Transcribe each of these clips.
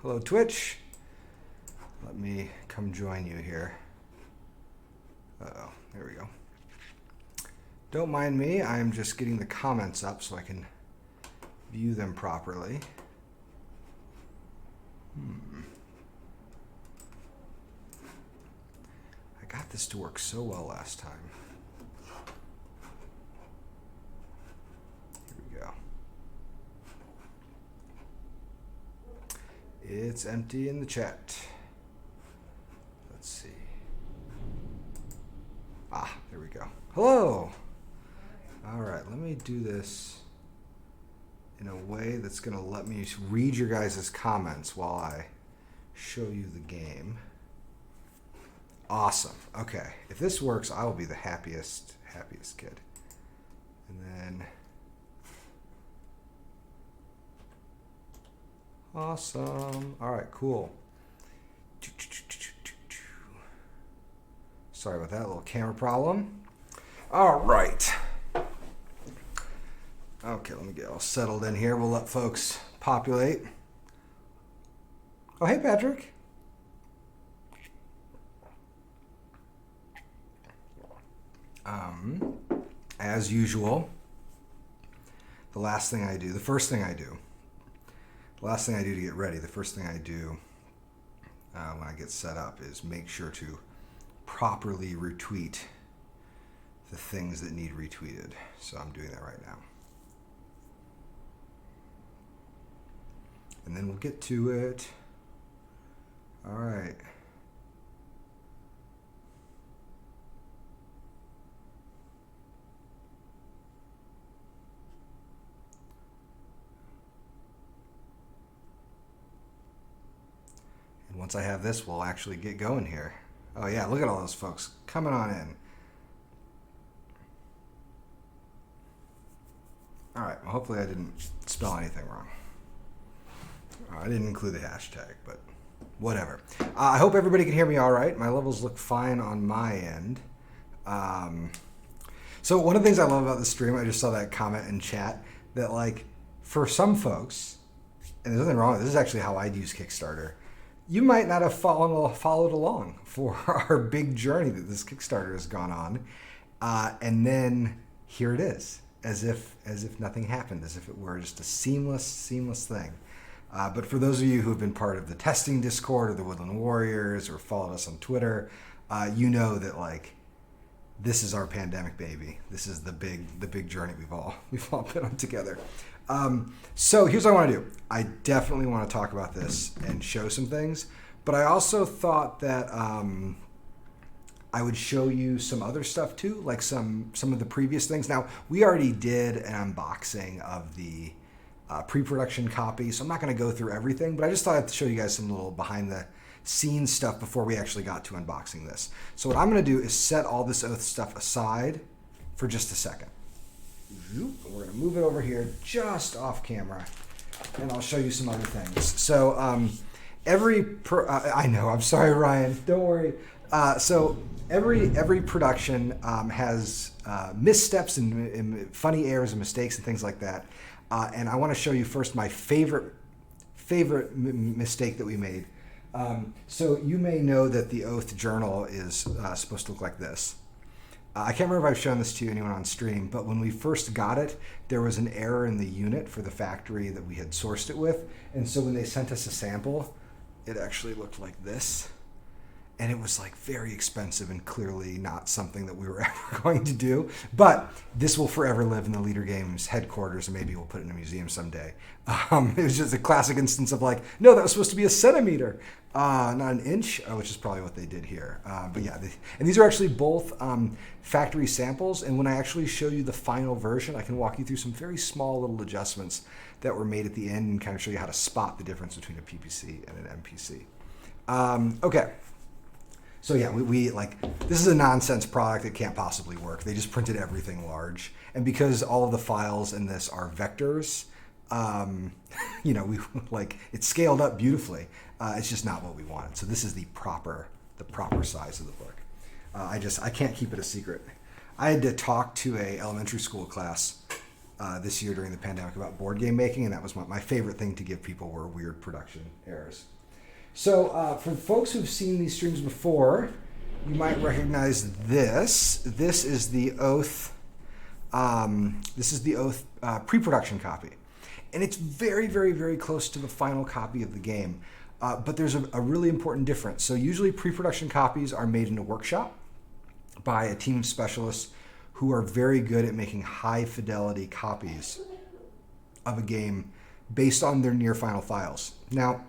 Hello, Twitch. Let me come join you here. Uh-oh, there we go. Don't mind me, I'm just getting the comments up so I can view them properly. I got this to work so well last time. Here we go. It's empty in the chat. Let's see. Ah, there we go. Hello! All right, let me do this in a way that's going to let me read your guys' comments while I show you the game. Awesome. Okay, if this works, I will be the happiest kid. And then... Awesome. All right, cool. Sorry about that little camera problem. All right. Okay, let me get all settled in here. We'll let folks populate. Oh, hey, Patrick. As usual, the first thing I do to get ready, the first thing I do when I get set up is make sure to properly retweet the things that need retweeted. So I'm doing that right now. And then we'll get to it. All right. And once I have this, we'll actually get going here. Oh yeah, look at all those folks coming on in. All right, well, hopefully I didn't spell anything wrong. I didn't include the hashtag, but whatever. I hope everybody can hear me all right. My levels look fine on my end. So one of the things I love about the stream, I just saw that comment in chat, that like for some folks, and there's nothing wrong with this, is actually how I'd use Kickstarter. You might not have followed along for our big journey that this Kickstarter has gone on. And then here it is, as if nothing happened, as if it were just a seamless thing. But for those of you who have been part of the testing Discord or the Woodland Warriors or followed us on Twitter, you know that like this is our pandemic baby. This is the big journey we've all been on together. So here's what I want to do. I definitely want to talk about this and show some things, but I also thought that I would show you some other stuff too, like some of the previous things. Now, we already did an unboxing of the pre-production copy, so I'm not going to go through everything, but I just thought I'd show you guys some little behind the scenes stuff before we actually got to unboxing this. So what I'm going to do is set all this Oath stuff aside for just a second. We're going to move it over here just off camera, and I'll show you some other things. So I know, I'm sorry, Ryan, don't worry. So every production has missteps and funny errors and mistakes and things like that. And I want to show you first my favorite mistake that we made. So you may know that the Oath journal is supposed to look like this. I can't remember if I've shown this to anyone on stream, but when we first got it, there was an error in the unit for the factory that we had sourced it with. And so when they sent us a sample, it actually looked like this. And it was like very expensive and clearly not something that we were ever going to do. But this will forever live in the Leader Games headquarters, and maybe we'll put it in a museum someday. It was just a classic instance of like, no, that was supposed to be a centimeter, not an inch, which is probably what they did here. But yeah, and these are actually both factory samples. And when I actually show you the final version, I can walk you through some very small little adjustments that were made at the end and kind of show you how to spot the difference between a PPC and an MPC. Okay. So yeah, we like, this is a nonsense product that can't possibly work. They just printed everything large. And because all of the files in this are vectors, we like, it's scaled up beautifully. It's just not what we wanted. So this is the proper size of the book. I can't keep it a secret. I had to talk to a elementary school class this year during the pandemic about board game making, and that was my favorite thing to give people were weird production errors. So for folks who've seen these streams before, you might recognize this. This is the Oath. This is the Oath pre-production copy, and it's very, very, very close to the final copy of the game. But there's a really important difference. So usually pre-production copies are made in a workshop by a team of specialists who are very good at making high fidelity copies of a game based on their near final files. Now,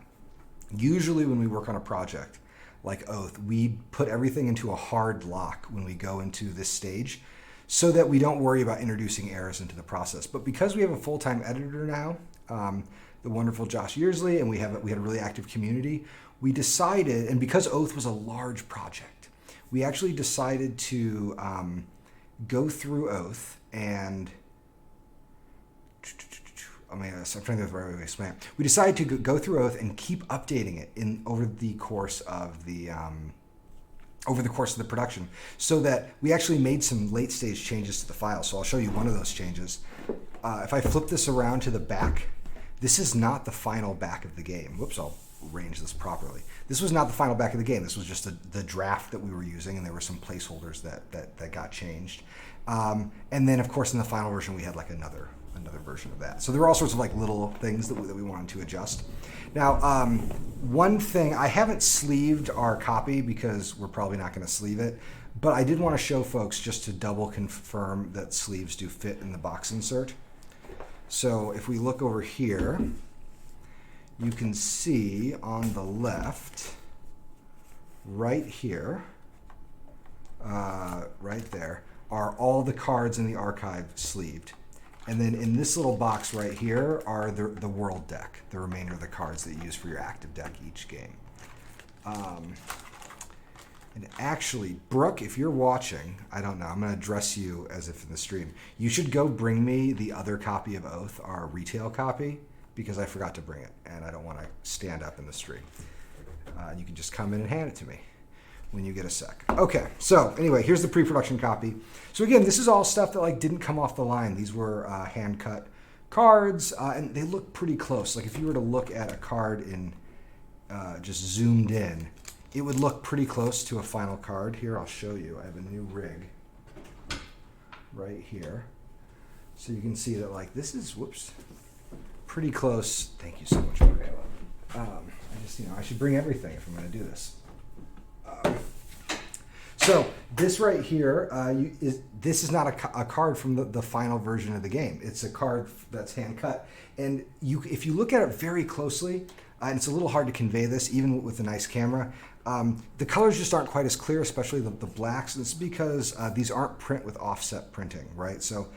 usually when we work on a project like Oath, we put everything into a hard lock when we go into this stage so that we don't worry about introducing errors into the process. But because we have a full-time editor now, the wonderful Josh Yearsley, and we had a really active community, we decided, and because Oath was a large project, we actually decided to go through Oath and I'm trying to think of the right way to explain it. We decided to go through Oath and keep updating it over the course of the production, so that we actually made some late stage changes to the file. So I'll show you one of those changes. If I flip this around to the back, this is not the final back of the game. Whoops, I'll arrange this properly. This was not the final back of the game. This was just the draft that we were using, and there were some placeholders that got changed. And then, of course, in the final version, we had like another version of that. So there were all sorts of like little things that we wanted to adjust. Now, one thing, I haven't sleeved our copy because we're probably not going to sleeve it, but I did want to show folks just to double confirm that sleeves do fit in the box insert. So if we look over here, you can see on the left, right here, right there, are all the cards in the archive sleeved. And then in this little box right here are the world deck, the remainder of the cards that you use for your active deck each game. And actually, Brooke, if you're watching, I don't know, I'm going to address you as if in the stream. You should go bring me the other copy of Oath, our retail copy, because I forgot to bring it, and I don't want to stand up in the stream. You can just come in and hand it to me when you get a sec. Okay, so anyway, here's the pre-production copy. So again, this is all stuff that like didn't come off the line. These were hand-cut cards, and they look pretty close. Like if you were to look at a card in just zoomed in, it would look pretty close to a final card. Here, I'll show you. I have a new rig right here. So you can see that like this is, whoops, pretty close. Thank you so much, Michaela. I just, I should bring everything if I'm going to do this. So this right here, this is not a card from the final version of the game. It's a card that's hand cut, and if you look at it very closely, and it's a little hard to convey this even with a nice camera, the colors just aren't quite as clear, especially the blacks. And it's because these aren't print with offset printing, right? So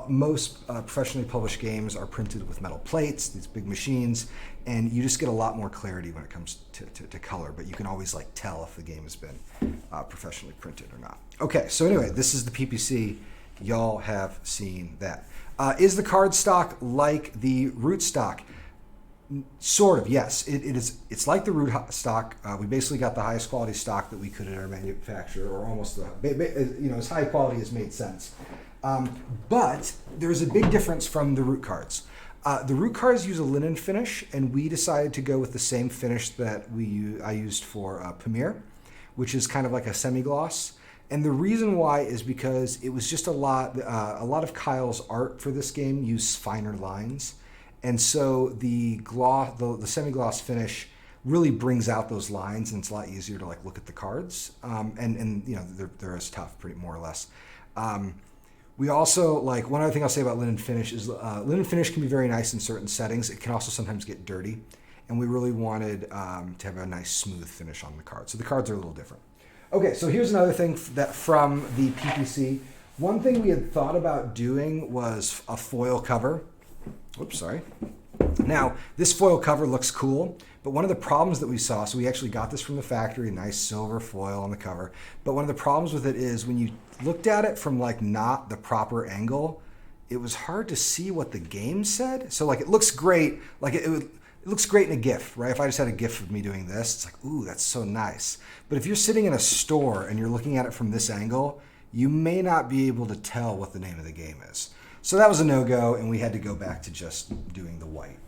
most professionally published games are printed with metal plates, these big machines, and you just get a lot more clarity when it comes to color, but you can always like tell if the game has been professionally printed or not. Okay, so anyway, this is the PPC. Y'all have seen that. Is the card stock like the root stock? Sort of, yes. It is. It's like the root stock. We basically got the highest quality stock that we could at our manufacturer, or almost as high quality as made sense. But there's a big difference from the root cards. The root cards use a linen finish, and we decided to go with the same finish that I used for Premiere, which is kind of like a semi-gloss. And the reason why is because it was just a lot of Kyle's art for this game used finer lines. And so the semi-gloss finish really brings out those lines, and it's a lot easier to like look at the cards. And they're as tough, pretty more or less. We also, like, one other thing I'll say about linen finish is linen finish can be very nice in certain settings. It can also sometimes get dirty, and we really wanted to have a nice smooth finish on the card. So the cards are a little different. Okay, so here's another thing that from the PPC. One thing we had thought about doing was a foil cover. Oops, sorry. Now, this foil cover looks cool, but one of the problems that we saw, so we actually got this from the factory, nice silver foil on the cover, but one of the problems with it is when you looked at it from like not the proper angle, it was hard to see what the game said. So like it looks great, like it looks great in a GIF, right? If I just had a GIF of me doing this, it's like, ooh, that's so nice. But if you're sitting in a store and you're looking at it from this angle, you may not be able to tell what the name of the game is. So that was a no-go, and we had to go back to just doing the white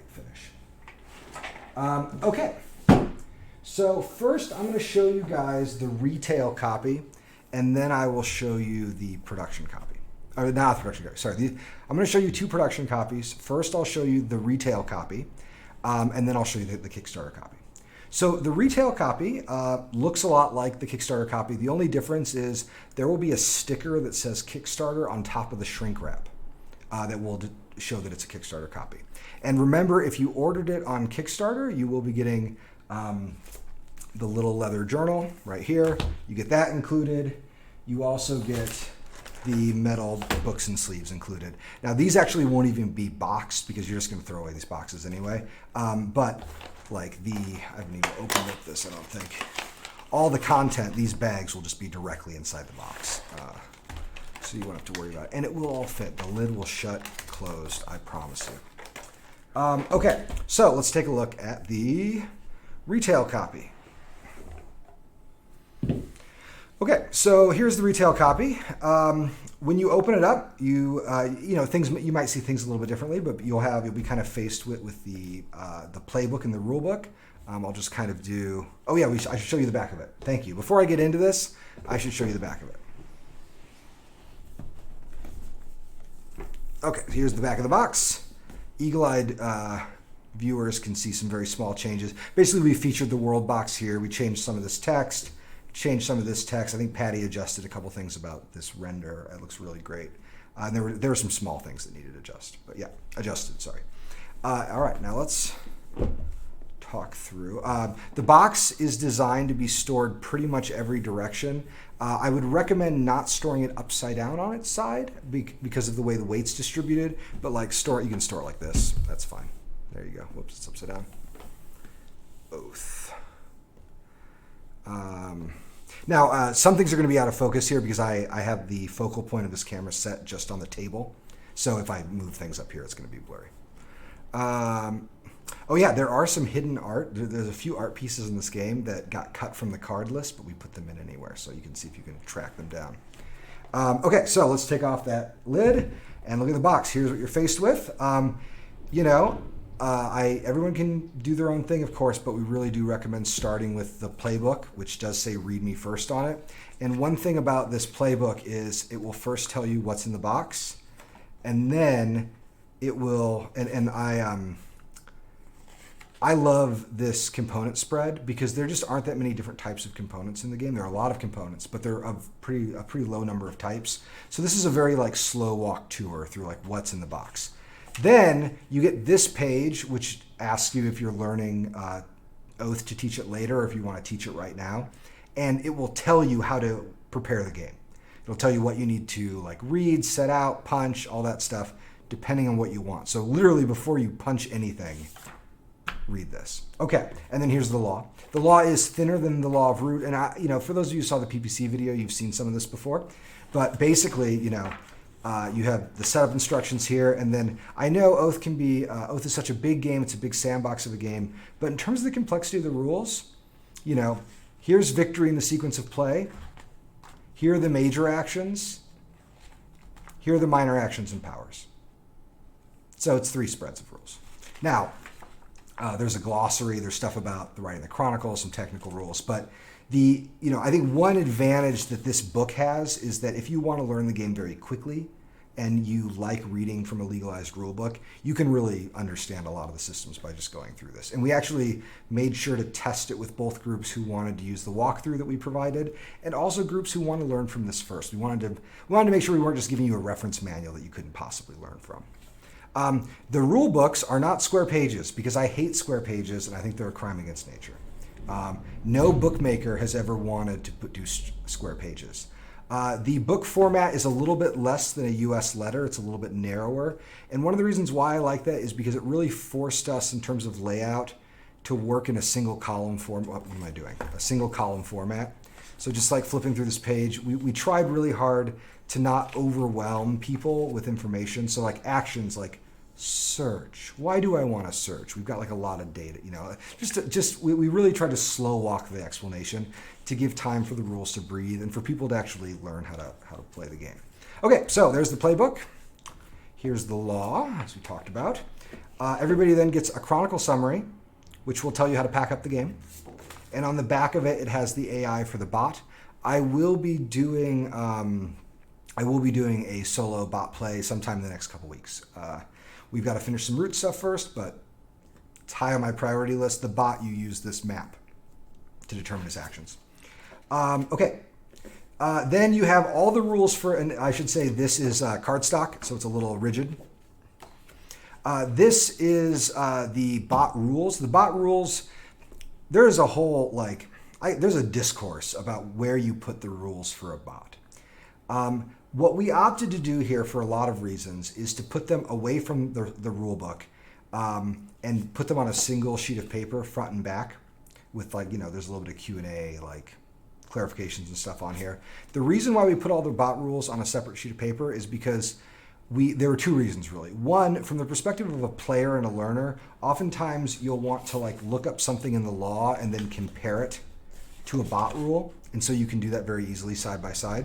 finish. Okay, so first I'm going to show you guys the retail copy, and then I will show you the production copy. Or not the production copy, sorry. I'm going to show you two production copies. First I'll show you the retail copy, and then I'll show you the Kickstarter copy. So the retail copy looks a lot like the Kickstarter copy. The only difference is there will be a sticker that says Kickstarter on top of the shrink wrap that will show that it's a Kickstarter copy. And remember, if you ordered it on Kickstarter, you will be getting the little leather journal right here. You get that included. You also get the metal books and sleeves included. Now these actually won't even be boxed because you're just going to throw away these boxes anyway. But like I haven't even opened up this, I don't think. All the content, these bags will just be directly inside the box. So you won't have to worry about it. And it will all fit. The lid will shut closed, I promise you. Okay, so let's take a look at the retail copy. Okay, so here's the retail copy. When you open it up, you might see things a little bit differently, but you'll be kind of faced with the playbook and the rule book. I'll just kind of do. Oh yeah, I should show you the back of it. Thank you. Before I get into this, I should show you the back of it. Okay, here's the back of the box. Eagle-eyed viewers can see some very small changes. Basically, we featured the world box here. We changed some of this text. Changed some of this text. I think Patty adjusted a couple things about this render. It looks really great. And there were some small things that needed adjusted, sorry. All right, now let's talk through. The box is designed to be stored pretty much every direction. I would recommend not storing it upside down on its side because of the way the weight's distributed, but like you can store it like this. That's fine. There you go. Whoops, it's upside down. Oath. Now, some things are going to be out of focus here because I have the focal point of this camera set just on the table. So if I move things up here, it's going to be blurry. Oh yeah, there are some hidden art. There's a few art pieces in this game that got cut from the card list, but we put them in anywhere, so you can see if you can track them down. Okay, so let's take off that lid and look at the box. Here's what you're faced with. Everyone can do their own thing, of course, but we really do recommend starting with the playbook, which does say read me first on it. And one thing about this playbook is it will first tell you what's in the box, and then it will, I love this component spread because there just aren't that many different types of components in the game. There are a lot of components, but they're of a pretty low number of types. So this is a very slow walk tour through what's in the box. Then you get this page, which asks you if you're learning Oath to teach it later or if you want to teach it right now. And it will tell you how to prepare the game. It'll tell you what you need to read, set out, punch, all that stuff, depending on what you want. So literally before you punch anything, read this. Okay, and then here's the law. The law is thinner than the law of root. And for those of you who saw the PPC video, you've seen some of this before. But basically, you have the setup instructions here, and then I know Oath Oath is such a big game, it's a big sandbox of a game, but in terms of the complexity of the rules, here's victory in the sequence of play, here are the major actions, here are the minor actions and powers. So it's 3 spreads of rules. Now, there's a glossary, there's stuff about the writing of the Chronicles, some technical rules, but I think one advantage that this book has is that if you want to learn the game very quickly and you like reading from a legalized rule book, you can really understand a lot of the systems by just going through this. And we actually made sure to test it with both groups who wanted to use the walkthrough that we provided and also groups who want to learn from this first. We wanted to make sure we weren't just giving you a reference manual that you couldn't possibly learn from. The rule books are not square pages because I hate square pages and I think they're a crime against nature. No bookmaker has ever wanted to do square pages. The book format is a little bit less than a US letter. It's a little bit narrower. And one of the reasons why I like that is because it really forced us in terms of layout to work in a single column form. What am I doing? A single column format. So just like flipping through this page, we tried really hard to not overwhelm people with information. So actions like search. Why do I want to search? We've got a lot of data, we really tried to slow walk the explanation to give time for the rules to breathe and for people to actually learn how to play the game. Okay, so there's the playbook. Here's the law, as we talked about. Everybody then gets a chronicle summary, which will tell you how to pack up the game. And on the back of it, it has the AI for the bot. I will be doing a solo bot play sometime in the next couple weeks. We've got to finish some root stuff first, but it's high on my priority list. The bot, you use this map to determine its actions. Okay. Then you have all the rules for, and I should say this is cardstock, so it's a little rigid. This is the bot rules. The bot rules, there's a whole, there's a discourse about where you put the rules for a bot. What we opted to do here for a lot of reasons is to put them away from the rule book and put them on a single sheet of paper, front and back, with there's a little bit of Q&A, clarifications and stuff on here. The reason why we put all the bot rules on a separate sheet of paper is because there were two reasons really. One, from the perspective of a player and a learner, oftentimes you'll want to look up something in the law and then compare it to a bot rule. And so you can do that very easily side by side.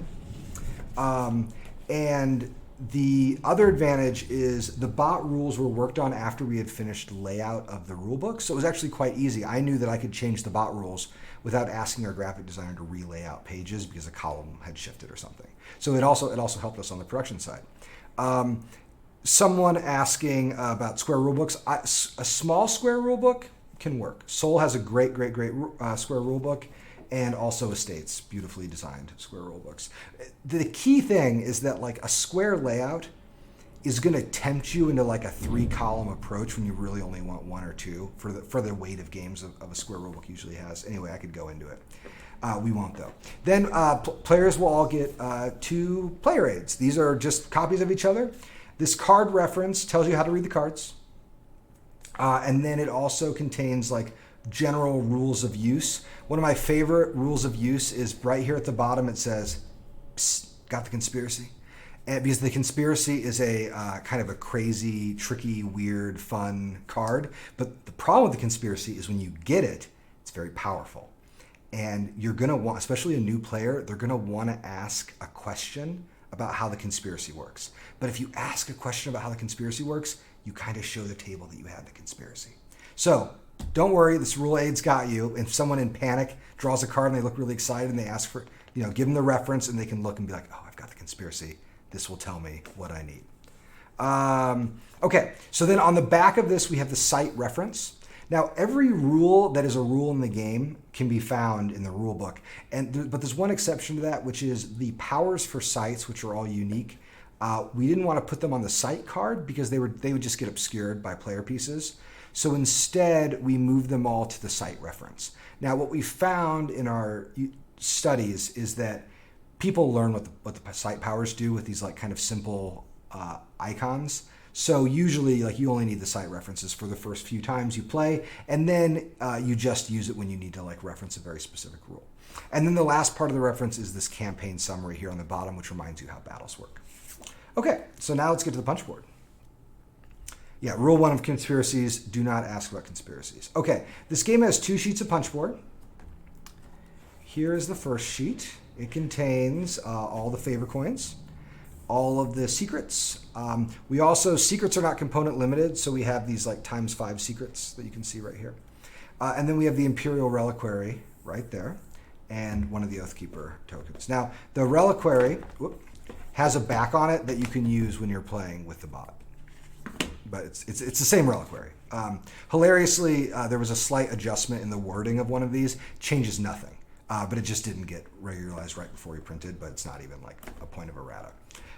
And the other advantage is the bot rules were worked on after we had finished layout of the rule book. So it was actually quite easy. I knew that I could change the bot rules without asking our graphic designer to relay out pages because a column had shifted or something. So it also helped us on the production side. Someone asking about square rulebooks. A small square rulebook can work. Soul has a great square rulebook, and also Estates, beautifully designed square rulebooks. The key thing is that a square layout is going to tempt you into a 3-column approach when you really only want 1 or 2 for the weight of games of a square rulebook usually has. Anyway, I could go into it. We won't though. Then players will all get 2 player aids. These are just copies of each other. This card reference tells you how to read the cards. And then it also contains general rules of use. One of my favorite rules of use is right here at the bottom. It says, "Psst, got the conspiracy?" And because the conspiracy is a kind of a crazy, tricky, weird, fun card. But the problem with the conspiracy is when you get it, it's very powerful. And you're going to want, especially a new player, they're going to want to ask a question about how the conspiracy works. But if you ask a question about how the conspiracy works, you kind of show the table that you had the conspiracy. So don't worry, this rule aid's got you. If someone in panic draws a card and they look really excited and they ask for, give them the reference and they can look and be like, oh, I've got the conspiracy. This will tell me what I need. Okay, so then on the back of this, we have the site reference. Now, every rule that is a rule in the game can be found in the rule book. But there's one exception to that, which is the powers for sites, which are all unique. We didn't want to put them on the site card because they would just get obscured by player pieces. So instead, we moved them all to the site reference. Now, what we found in our studies is that people learn what the site powers do with these kind of simple icons. So usually you only need the site references for the first few times you play, and then you just use it when you need to reference a very specific rule. And then the last part of the reference is this campaign summary here on the bottom, which reminds you how battles work. Okay, so now let's get to the punch board. Yeah, rule 1 of conspiracies, do not ask about conspiracies. Okay, this game has 2 sheets of punch board. Here is the first sheet. It contains all the favor coins, all of the secrets. Secrets are not component limited, so we have these ×5 secrets that you can see right here. And then we have the Imperial Reliquary right there, and one of the Oathkeeper tokens. Now, the Reliquary has a back on it that you can use when you're playing with the bot. But it's the same Reliquary. Hilariously, there was a slight adjustment in the wording of one of these. Changes nothing, but it just didn't get regularized right before we printed, but it's not even a point of errata.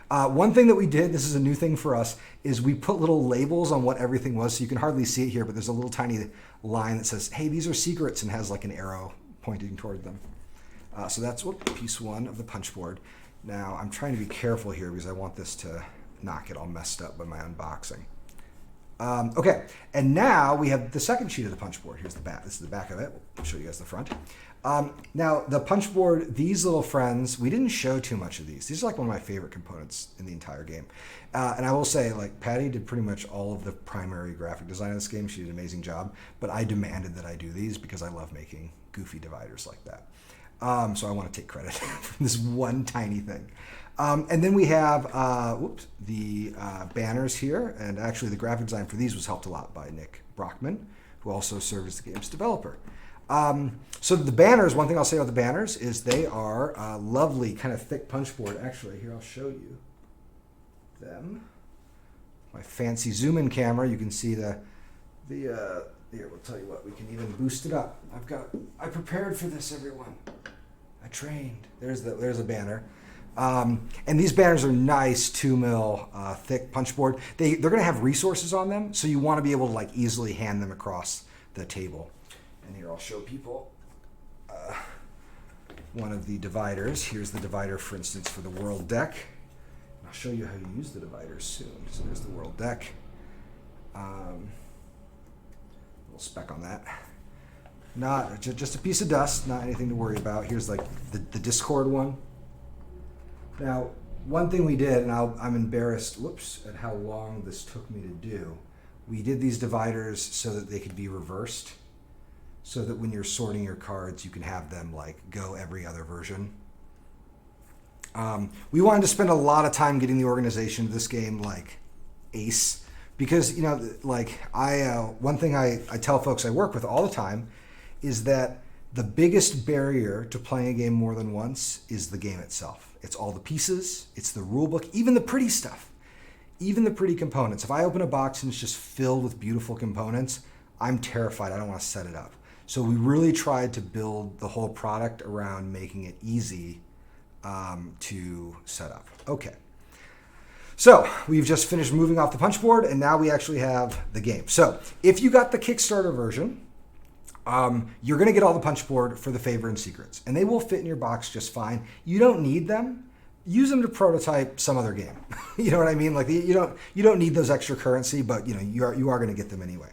One thing that we did, this is a new thing for us, is we put little labels on what everything was. So you can hardly see it here, but there's a little tiny line that says, hey, these are secrets, and has an arrow pointing toward them. So that's piece 1 of the punch board. Now, I'm trying to be careful here because I want this to not get all messed up by my unboxing. Okay, and now we have the second sheet of the punch board. Here's the back. This is the back of it. I'll show you guys the front. Now, the punch board, these little friends, we didn't show too much of these. These are one of my favorite components in the entire game. And I will say, Patty did pretty much all of the primary graphic design of this game. She did an amazing job. But I demanded that I do these because I love making goofy dividers like that. So I want to take credit for this one tiny thing. And then we have the banners here, and actually the graphic design for these was helped a lot by Nick Brockman, who also served as the game's developer. So the banners, one thing I'll say about the banners is they are lovely, kind of thick punchboard. Actually, here I'll show you them. My fancy zoom-in camera, you can see here, we'll tell you what, we can even boost it up. I prepared for this, everyone. I trained. There's a banner. And these banners are nice 2mm thick punchboard. They're going to have resources on them, so you want to be able to like easily hand them across the table. And here I'll show people one of the dividers. Here's the divider, for instance, for the world deck. I'll show you how you use the dividers soon. So there's the world deck. Little speck on that. Not just a piece of dust, not anything to worry about. Here's like the Discord one. Now, one thing we did, and I'm embarrassed, at how long this took me to do. We did these dividers so that they could be reversed, so that when you're sorting your cards, you can have them like go every other version. We wanted to spend a lot of time getting the organization of this game like ace, because one thing I tell folks I work with all the time is that the biggest barrier to playing a game more than once is the game itself. It's all the pieces, it's the rule book, even the pretty stuff, even the pretty components. If I open a box and it's just filled with beautiful components, I'm terrified. I don't want to set it up. So we really tried to build the whole product around making it easy to set up. Okay. So we've just finished moving off the punch board, and now we actually have the game. So if you got the Kickstarter version, you're going to get all the punch board for the favor and secrets, and they will fit in your box just fine. You don't need them. Use them to prototype some other game. You know what I mean? Like you don't need those extra currency, but you are going to get them anyway.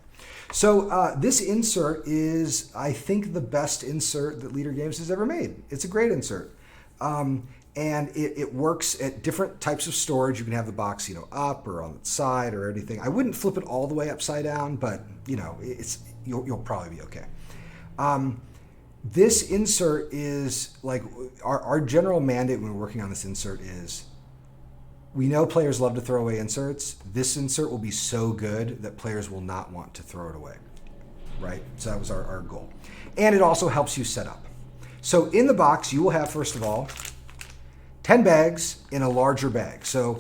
So this insert is, I think, the best insert that Leader Games has ever made. It's a great insert. And it works at different types of storage. You can have the box, up or on the side or anything. I wouldn't flip it all the way upside down, but you'll probably be okay. This insert is like our general mandate when we're working on this insert is we know players love to throw away inserts. This insert will be so good that players will not want to throw it away, right? So that was our goal. And it also helps you set up. So in the box, you will have, first of all, 10 bags in a larger bag. So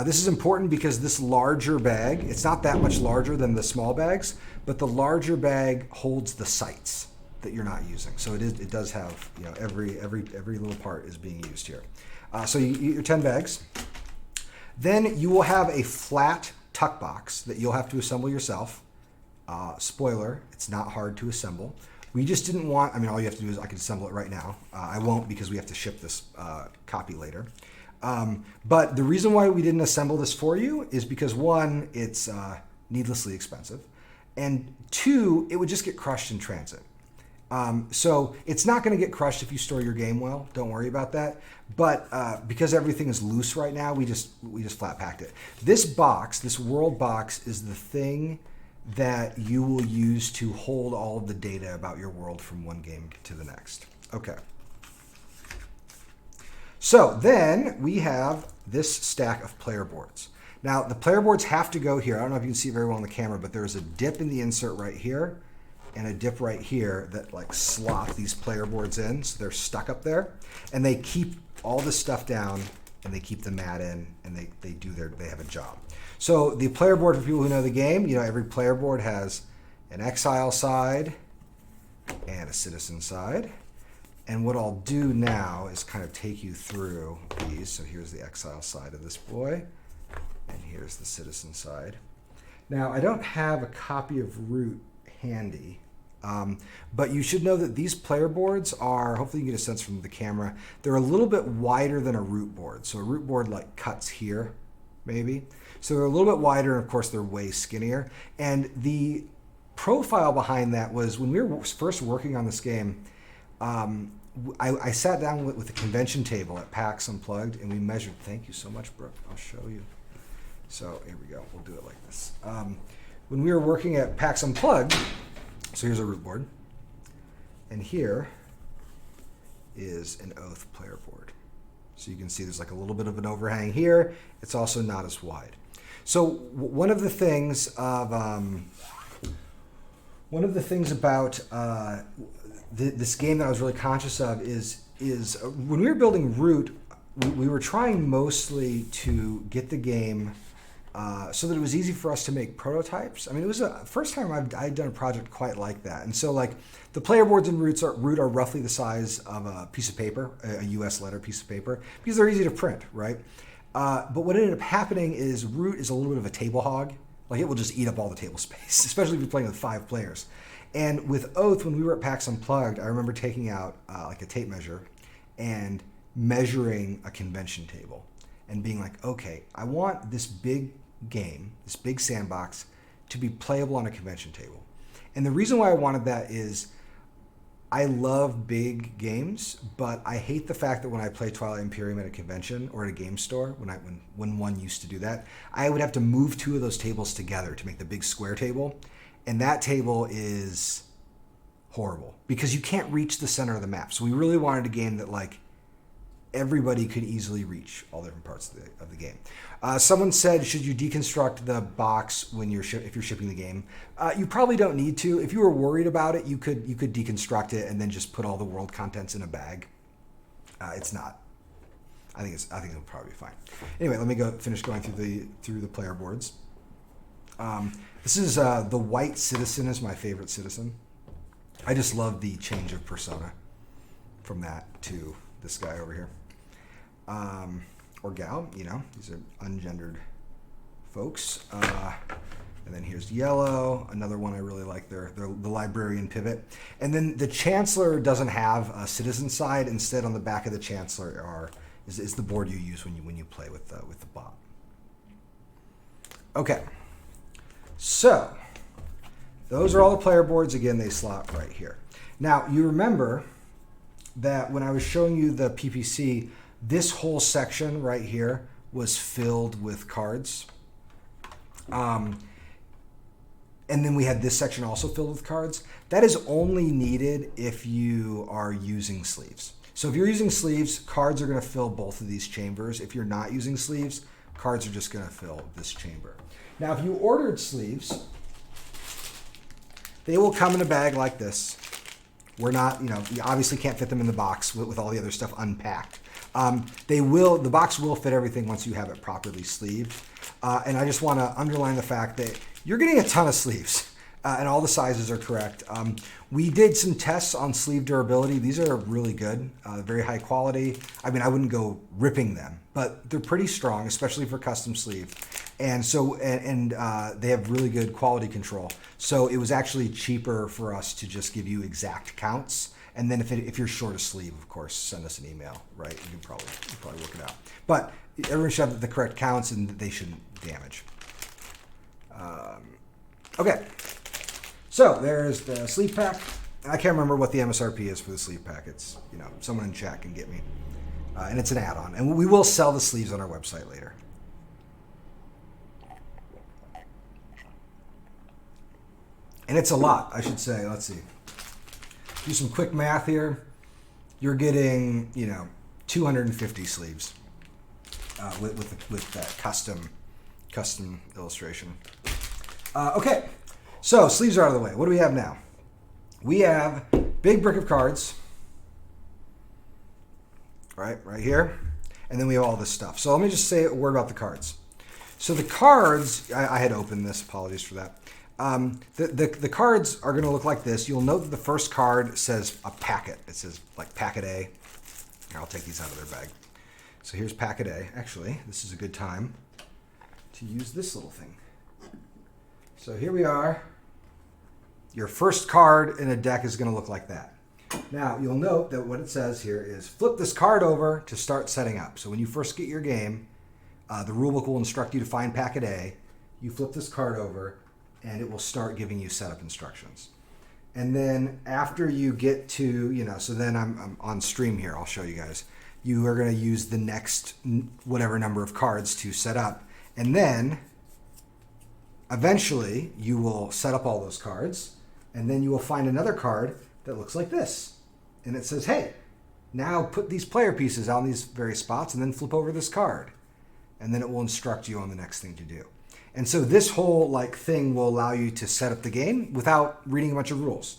this is important because this larger bag, it's not that much larger than the small bags, but the larger bag holds the sights that you're not using. So it does have, every little part is being used here. So you get your 10 bags. Then you will have a flat tuck box that you'll have to assemble yourself. Spoiler, it's not hard to assemble. We just didn't want, all you have to do is I can assemble it right now. I won't because we have to ship this copy later. But the reason why we didn't assemble this for you is because one, it's needlessly expensive. And two, it would just get crushed in transit. So it's not going to get crushed if you store your game well. Don't worry about that. But because everything is loose right now, we just flat packed it. This box, this world box, is the thing that you will use to hold all of the data about your world from one game to the next. Okay. So then we have this stack of player boards. Now the player boards have to go here. I don't know if you can see it very well on the camera, but there's a dip in the insert right here and a dip right here that like slot these player boards in. So they're stuck up there and they keep all this stuff down and they keep the mat in and they have a job. So the player board, for people who know the game, every player board has an exile side and a citizen side. And what I'll do now is kind of take you through these. So here's the exile side of this boy, and here's the citizen side. Now, I don't have a copy of Root handy, but you should know that these player boards are, hopefully you can get a sense from the camera, they're a little bit wider than a Root board. So a Root board like cuts here, maybe. So they're a little bit wider, and of course they're way skinnier. And the profile behind that was when we were first working on this game, I sat down with the convention table at PAX Unplugged and we measured, thank you so much, Brooke, I'll show you. So here we go, we'll do it like this. When we were working at PAX Unplugged, so here's a Root board, and here is an Oath player board. So you can see there's like a little bit of an overhang here. It's also not as wide. So one of the things about this game that I was really conscious of is when we were building Root, we were trying mostly to get the game so that it was easy for us to make prototypes. I mean, it was the first time I'd done a project quite like that. And so like the player boards in Root are roughly the size of a piece of paper, a US letter piece of paper, because they're easy to print, right? But what ended up happening is Root is a little bit of a table hog. Like it will just eat up all the table space, especially if you're playing with 5 players. And with Oath, when we were at PAX Unplugged, I remember taking out like a tape measure and measuring a convention table and being like, okay, I want this big game, this big sandbox, to be playable on a convention table. And the reason why I wanted that is I love big games, but I hate the fact that when I play Twilight Imperium at a convention or at a game store, when one used to do that, I would have to move 2 of those tables together to make the big square table. And that table is horrible because you can't reach the center of the map. So we really wanted a game that like everybody could easily reach all different parts of the game. Someone said, should you deconstruct the box when if you're shipping the game? You probably don't need to. If you were worried about it, you could deconstruct it and then just put all the world contents in a bag. It's not. I think it'll probably be fine. Anyway, let me finish going through the player boards. This is the White Citizen is my favorite citizen. I just love the change of persona from that to this guy over here. Or gal, you know, these are ungendered folks. And then here's Yellow, another one I really like. They're the Librarian pivot. And then the Chancellor doesn't have a citizen side. Instead, on the back of the Chancellor is the board you use when you play with the bot. Okay, so those are all the player boards. Again, they slot right here. Now you remember that when I was showing you the PPC, this whole section right here was filled with cards. And then we had this section also filled with cards. That is only needed if you are using sleeves. So if you're using sleeves, cards are going to fill both of these chambers. If you're not using sleeves, cards are just going to fill this chamber. Now, if you ordered sleeves, they will come in a bag like this. We're not, you obviously can't fit them in the box with all the other stuff unpacked. The box will fit everything once you have it properly sleeved. And I just want to underline the fact that you're getting a ton of sleeves and all the sizes are correct. We did some tests on sleeve durability. These are really good, very high quality. I mean, I wouldn't go ripping them, but they're pretty strong, especially for custom sleeve. And so, they have really good quality control. So it was actually cheaper for us to just give you exact counts. And then if you're short a sleeve, of course, send us an email, right? You can probably work it out. But everyone should have the correct counts and they shouldn't damage. Okay, so there's the sleeve pack. I can't remember what the MSRP is for the sleeve pack. It's, someone in chat can get me. And it's an add-on. And we will sell the sleeves on our website later. And it's a lot, I should say. Let's see. Do some quick math here. You're getting, 250 sleeves with that custom illustration. Okay, so sleeves are out of the way. What do we have now? We have big brick of cards, right here, and then we have all this stuff. So let me just say a word about the cards. So the cards, I had opened this. Apologies for that. The cards are going to look like this. You'll note that the first card says a packet. It says like packet A. I'll take these out of their bag. So here's packet A. Actually, this is a good time to use this little thing. So here we are. Your first card in a deck is going to look like that. Now, you'll note that what it says here is flip this card over to start setting up. So when you first get your game, the rulebook will instruct you to find packet A. You flip this card over, and it will start giving you setup instructions. And then after you get to, so then I'm on stream here. I'll show you guys. You are going to use the next whatever number of cards to set up. And then eventually you will set up all those cards. And then you will find another card that looks like this. And it says, hey, Now put these player pieces on these various spots and then flip over this card. And then it will instruct you on the next thing to do. And so this whole like thing will allow you to set up the game without reading a bunch of rules.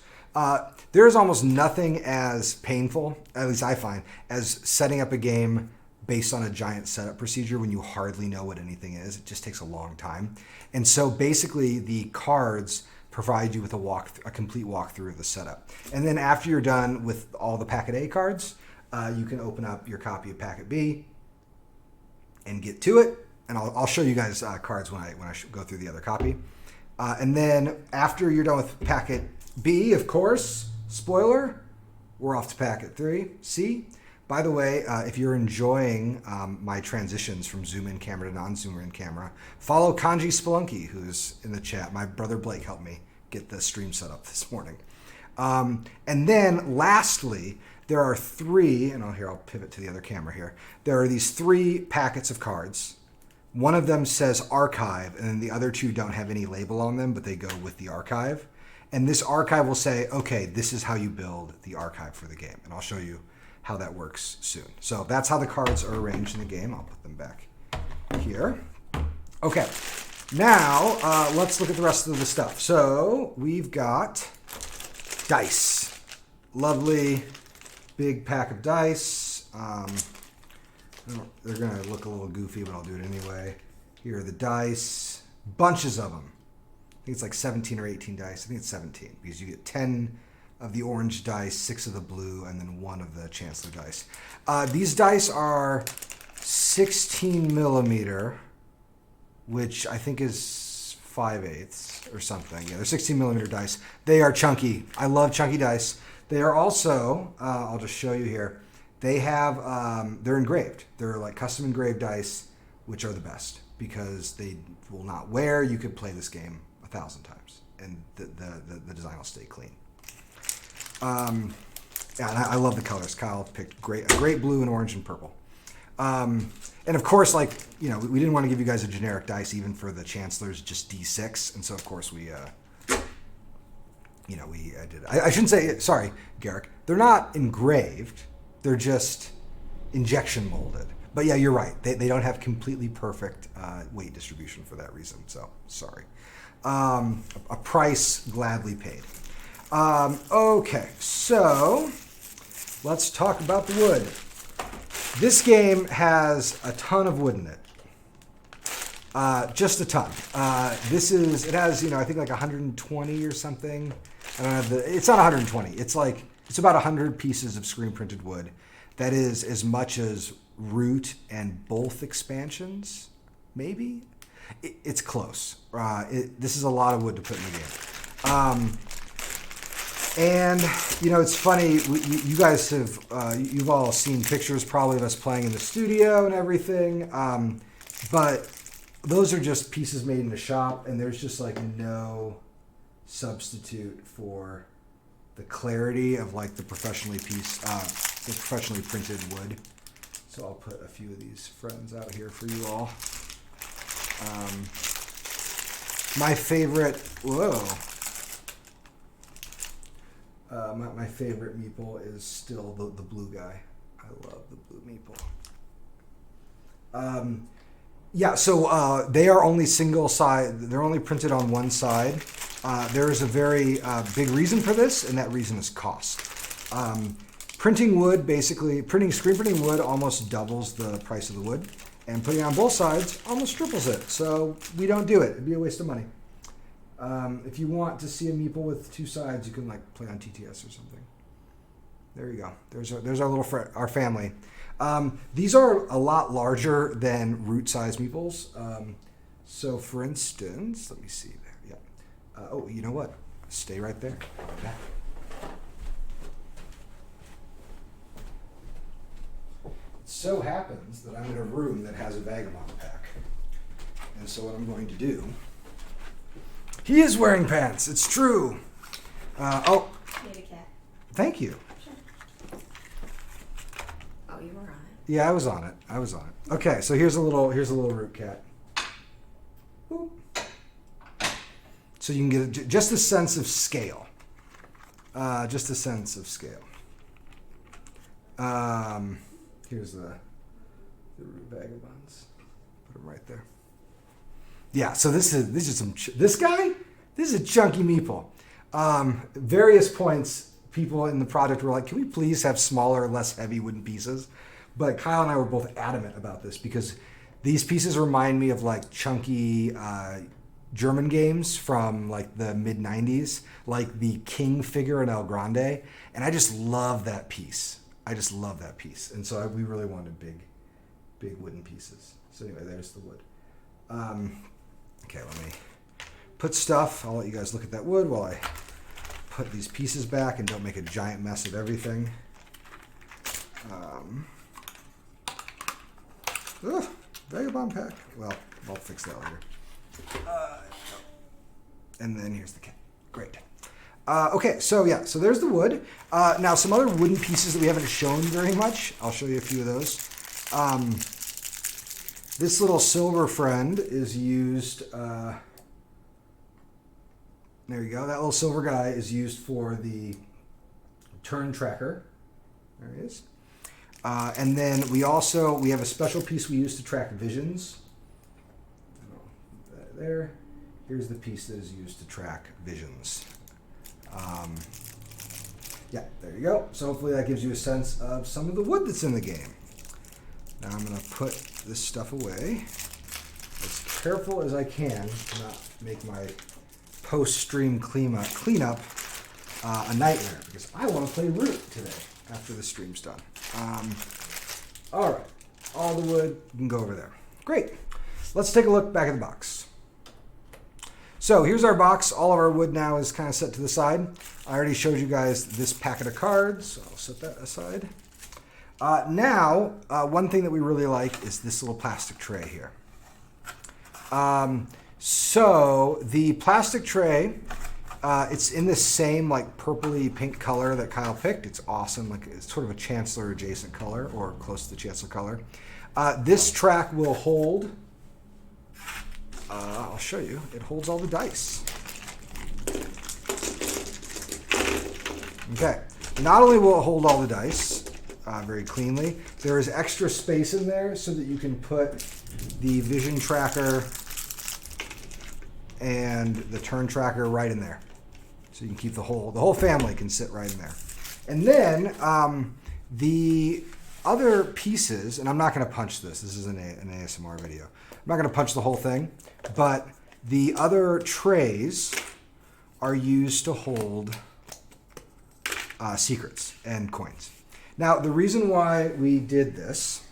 There is almost nothing as painful, at least I find, as setting up a game based on a giant setup procedure when you hardly know what anything is. It just takes a long time. And so basically the cards provide you with a complete walkthrough of the setup. And then after you're done with all the Packet A cards, you can open up your copy of Packet B and get to it. And I'll show you guys cards when I go through the other copy. And then after you're done with Packet B, of course, spoiler, we're off to Packet 3, C. By the way, if you're enjoying my transitions from zoom-in camera to non-zoom-in camera, follow Kanji Spelunky, who's in the chat. My brother Blake helped me get the stream set up this morning. And then lastly, there are three, and I'll pivot to the other camera here. There are these 3 packets of cards. One of them says archive, and then the other 2 don't have any label on them, but they go with the archive. And this archive will say, okay, this is how you build the archive for the game. And I'll show you how that works soon. So that's how the cards are arranged in the game. I'll put them back here. Okay, now let's look at the rest of the stuff. So we've got dice. Lovely big pack of dice. They're going to look a little goofy, but I'll do it anyway. Here are the dice. Bunches of them. I think it's like 17 or 18 dice. I think it's 17 because you get 10 of the orange dice, 6 of the blue, and then 1 of the Chancellor dice. These dice are 16 millimeter, which I think is 5/8 or something. Yeah, they're 16 millimeter dice. They are chunky. I love chunky dice. They are also, I'll just show you here, they have, they're engraved. They're like custom engraved dice, which are the best because they will not wear. You could play this game 1,000 times and the design will stay clean. Yeah, and I love the colors. Kyle picked a great blue and orange and purple. And of course, like, you know, we didn't want to give you guys a generic dice even for the Chancellors, just D6. And so, of course, we did. I shouldn't say, sorry, Garrick. They're not engraved. They're just injection molded. But yeah, you're right. They don't have completely perfect weight distribution for that reason. So, sorry. A price gladly paid. Okay, so let's talk about the wood. This game has a ton of wood in it. Just a ton. It has, I think like 120 or something. I don't have it's not 120. It's about 100 pieces of screen printed wood. That is as much as Root and both expansions, maybe? It's close. This is a lot of wood to put in the game. And, it's funny, you guys have, you've all seen pictures probably of us playing in the studio and everything, but those are just pieces made in the shop, and there's just like no substitute for the clarity of like the professionally printed wood. So I'll put a few of these friends out here for you all. My favorite, my favorite meeple is still the blue guy. I love the blue meeple. So they are only single side. They're only printed on one side. There is a very big reason for this, and that reason is cost. Printing screen printing wood almost doubles the price of the wood, and putting it on both sides almost triples it. So we don't do it. It'd be a waste of money. If you want to see a meeple with 2 sides, you can like play on TTS or something. There you go. There's our little our family. These are a lot larger than Root size meeples. So for instance, let me see there. Yeah. You know what? Stay right there. Back. It so happens that I'm in a room that has a Vagabond pack. And so what I'm going to do... He is wearing pants. It's true. Baby cat. Thank you. Sure. Oh, you were on it. Yeah, I was on it. Okay, so here's a little Root cat. Boop. So you can get just a sense of scale. Here's the root vagabonds. Put them right there. Yeah, so this is some this is a chunky meeple. Various points, people in the project were like, "Can we please have smaller, less heavy wooden pieces?" But Kyle and I were both adamant about this because these pieces remind me of like chunky German games from like the mid '90s, like the King figure in El Grande, and I just love that piece. And so we really wanted big wooden pieces. So anyway, there's the wood. Okay, let me put stuff. I'll let you guys look at that wood while I put these pieces back and don't make a giant mess of everything. Vagabond pack. Well, I'll fix that later. And then here's the kit. Great. Okay, so there's the wood. Now some other wooden pieces that we haven't shown very much. I'll show you a few of those. This little silver friend is used. There you go. That little silver guy is used for the turn tracker. There he is. And then we have a special piece we use to track visions. There. Here's the piece that is used to track visions. Yeah, there you go. So hopefully that gives you a sense of some of the wood that's in the game. Now I'm going to put this stuff away as careful as I can to not make my post-stream cleanup a nightmare, because I want to play Root today after the stream's done. All right, all the wood, you can go over there. Great. Let's take a look back at the box. So here's our box. All of our wood now is kind of set to the side. I already showed you guys this packet of cards, so I'll set that aside. Now, one thing that we really like is this little plastic tray here. So the plastic tray, it's in the same like purpley pink color that Kyle picked. It's awesome. Like it's sort of a Chancellor adjacent color or close to the Chancellor color. This track will hold. I'll show you. It holds all the dice. Okay. Not only will it hold all the dice very cleanly, there is extra space in there so that you can put the vision tracker and the turn tracker right in there. So you can keep the whole family can sit right in there. And then the other pieces, and I'm not going to punch this. This is an ASMR video. I'm not going to punch the whole thing, but the other trays are used to hold secrets and coins. Now, the reason why we did this,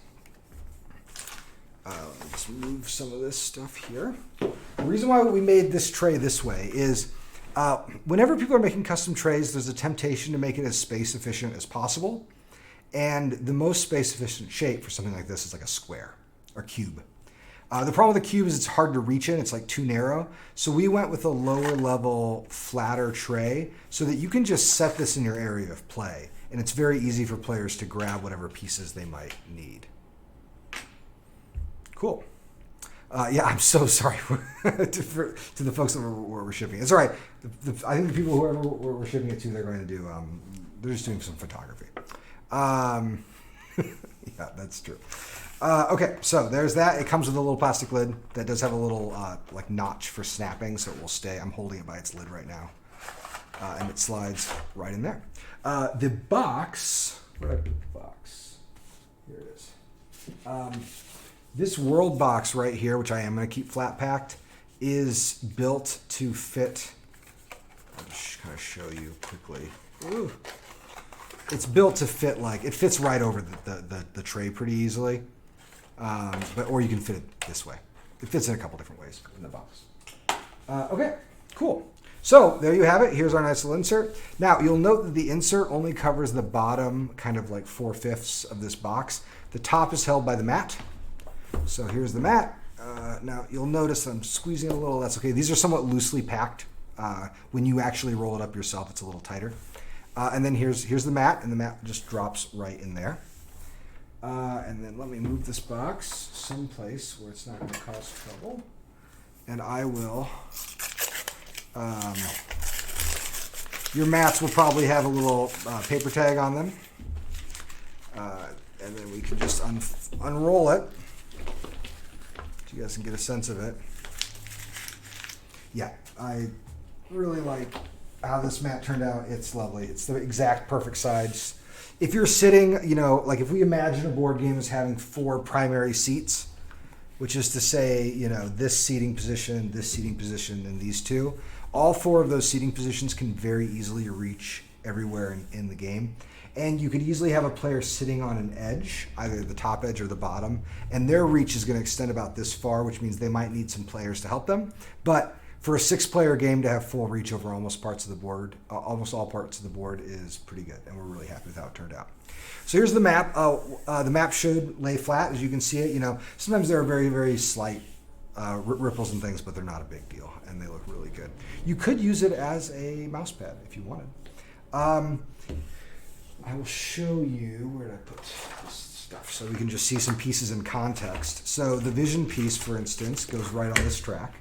let's move some of this stuff here. The reason why we made this tray this way is whenever people are making custom trays, there's a temptation to make it as space efficient as possible. And the most space efficient shape for something like this is like a square or cube. The problem with the cube is it's hard to reach in. It's like too narrow. So we went with a lower level, flatter tray so that you can just set this in your area of play. And it's very easy for players to grab whatever pieces they might need. Cool. Yeah, I'm so sorry to the folks that we're shipping. It's all right. I think the people whoever we're shipping it to, they're going to do, they're just doing some photography. Yeah, that's true. Okay, so there's that. It comes with a little plastic lid that does have a little like notch for snapping, so it will stay. I'm holding it by its lid right now, and it slides right in there. The box, where did I put the box? Here it is. This world box right here, which I am going to keep flat packed, is built to fit. I'll just kind of show you quickly. Ooh. It's built to fit like it fits right over the tray pretty easily. Or you can fit it this way. It fits in a couple different ways in the box. Okay, cool. So there you have it. Here's our nice little insert. Now you'll note that the insert only covers the bottom kind of like 4/5 of this box. The top is held by the mat. So here's the mat. Now you'll notice I'm squeezing a little. That's okay. These are somewhat loosely packed. When you actually roll it up yourself, it's a little tighter. And then here's the mat, and the mat just drops right in there. And then let me move this box someplace where it's not going to cause trouble. And I will, your mats will probably have a little paper tag on them. And then we can just unroll it so you guys can get a sense of it. Yeah, I really like how this mat turned out. It's lovely. It's the exact perfect size. If you're sitting, like if we imagine a board game as having 4 primary seats, which is to say, this seating position, and these 2, all 4 of those seating positions can very easily reach everywhere in the game. And you could easily have a player sitting on an edge, either the top edge or the bottom, and their reach is going to extend about this far, which means they might need some players to help them. But for a 6-player game to have full reach over almost all parts of the board is pretty good, and we're really happy with how it turned out. So here's the map. The map should lay flat, as you can see it. Sometimes there are very, very slight ripples and things, but they're not a big deal, and they look really good. You could use it as a mouse pad if you wanted. I will show you where did I put this stuff so we can just see some pieces in context. So the vision piece, for instance, goes right on this track,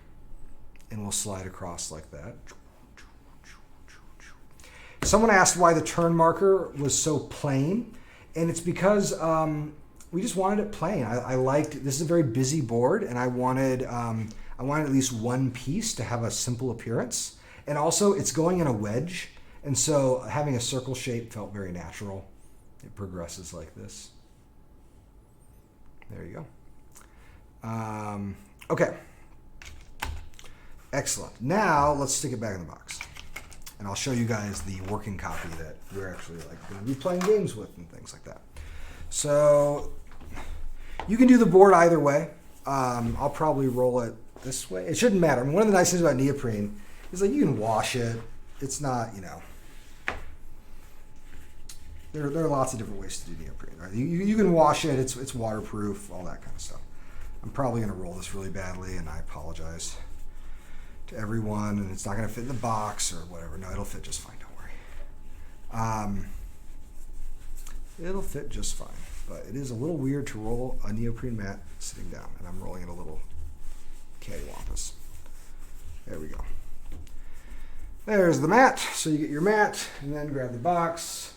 and we'll slide across like that. Someone asked why the turn marker was so plain, and it's because we just wanted it plain. I liked, this is a very busy board, and I wanted at least one piece to have a simple appearance, and also it's going in a wedge. And so having a circle shape felt very natural. It progresses like this. There you go. Okay. Excellent. Now let's stick it back in the box. And I'll show you guys the working copy that we're actually going to be playing games with and things like that. So you can do the board either way. I'll probably roll it this way. It shouldn't matter. I mean, one of the nice things about neoprene is you can wash it. It's not, there are lots of different ways to do neoprene, right? You can wash it, it's waterproof, all that kind of stuff. I'm probably going to roll this really badly, and I apologize to everyone, and it's not going to fit in the box or whatever. No, it'll fit just fine, don't worry. It'll fit just fine, but it is a little weird to roll a neoprene mat sitting down, and I'm rolling it a little cattywampus. There we go. There's the mat. So you get your mat, and then grab the box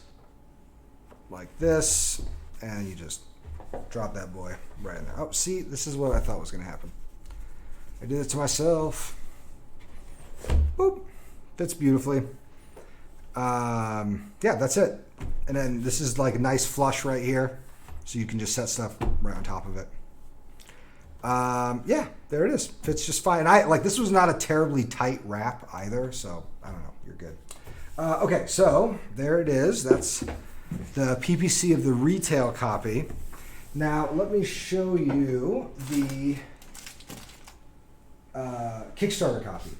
like this, and you just drop that boy right in there. Oh, see, this is what I thought was going to happen. I did it to myself. Boop. Fits beautifully. Yeah, that's it. And then this is like a nice flush right here, so you can just set stuff right on top of it. Yeah, there it is. Fits just fine. This was not a terribly tight wrap either, so I don't know. You're good. Okay, so there it is. That's the PPC of the retail copy. Now let me show you the Kickstarter copy.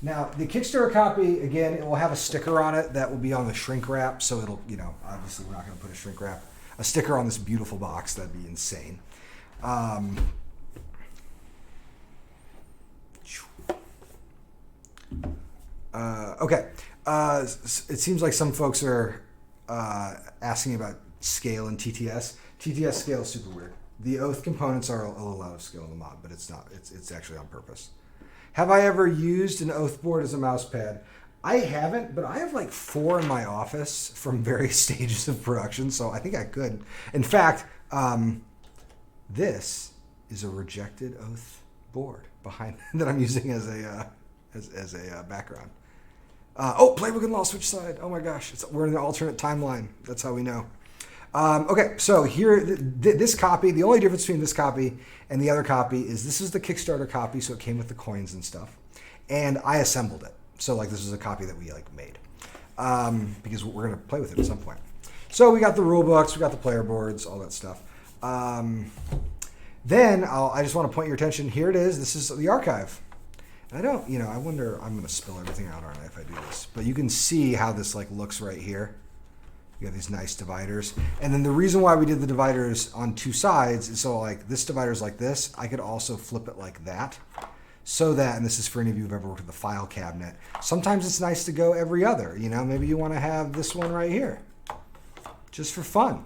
Now the Kickstarter copy, again, it will have a sticker on it that will be on the shrink wrap. So it'll, obviously we're not going to put a sticker on this beautiful box. That'd be insane. Okay. It seems like some folks are asking about scale and TTS. TTS scale is super weird. The oath components are a little out of scale in the mod, but it's not. It's actually on purpose. Have I ever used an oath board as a mouse pad? I haven't, but I have 4 in my office from various stages of production, so I think I could. In fact, this is a rejected oath board behind that I'm using as a background. Playbook and law switch side. Oh my gosh, we're in the alternate timeline. That's how we know. Okay, so here, this copy, the only difference between this copy and the other copy is this is the Kickstarter copy, so it came with the coins and stuff. And I assembled it. So this is a copy that we made. Because we're going to play with it at some point. So we got the rule books, we got the player boards, all that stuff. Then I just want to point your attention, here it is, this is the archive. And I wonder, I'm going to spill everything out, aren't I, if I do this. But you can see how this looks right here. You have these nice dividers. And then the reason why we did the dividers on 2 sides is so this divider's like this. I could also flip it like that. So that, and this is for any of you who've ever worked with a file cabinet, sometimes it's nice to go every other. Maybe you want to have this one right here. Just for fun.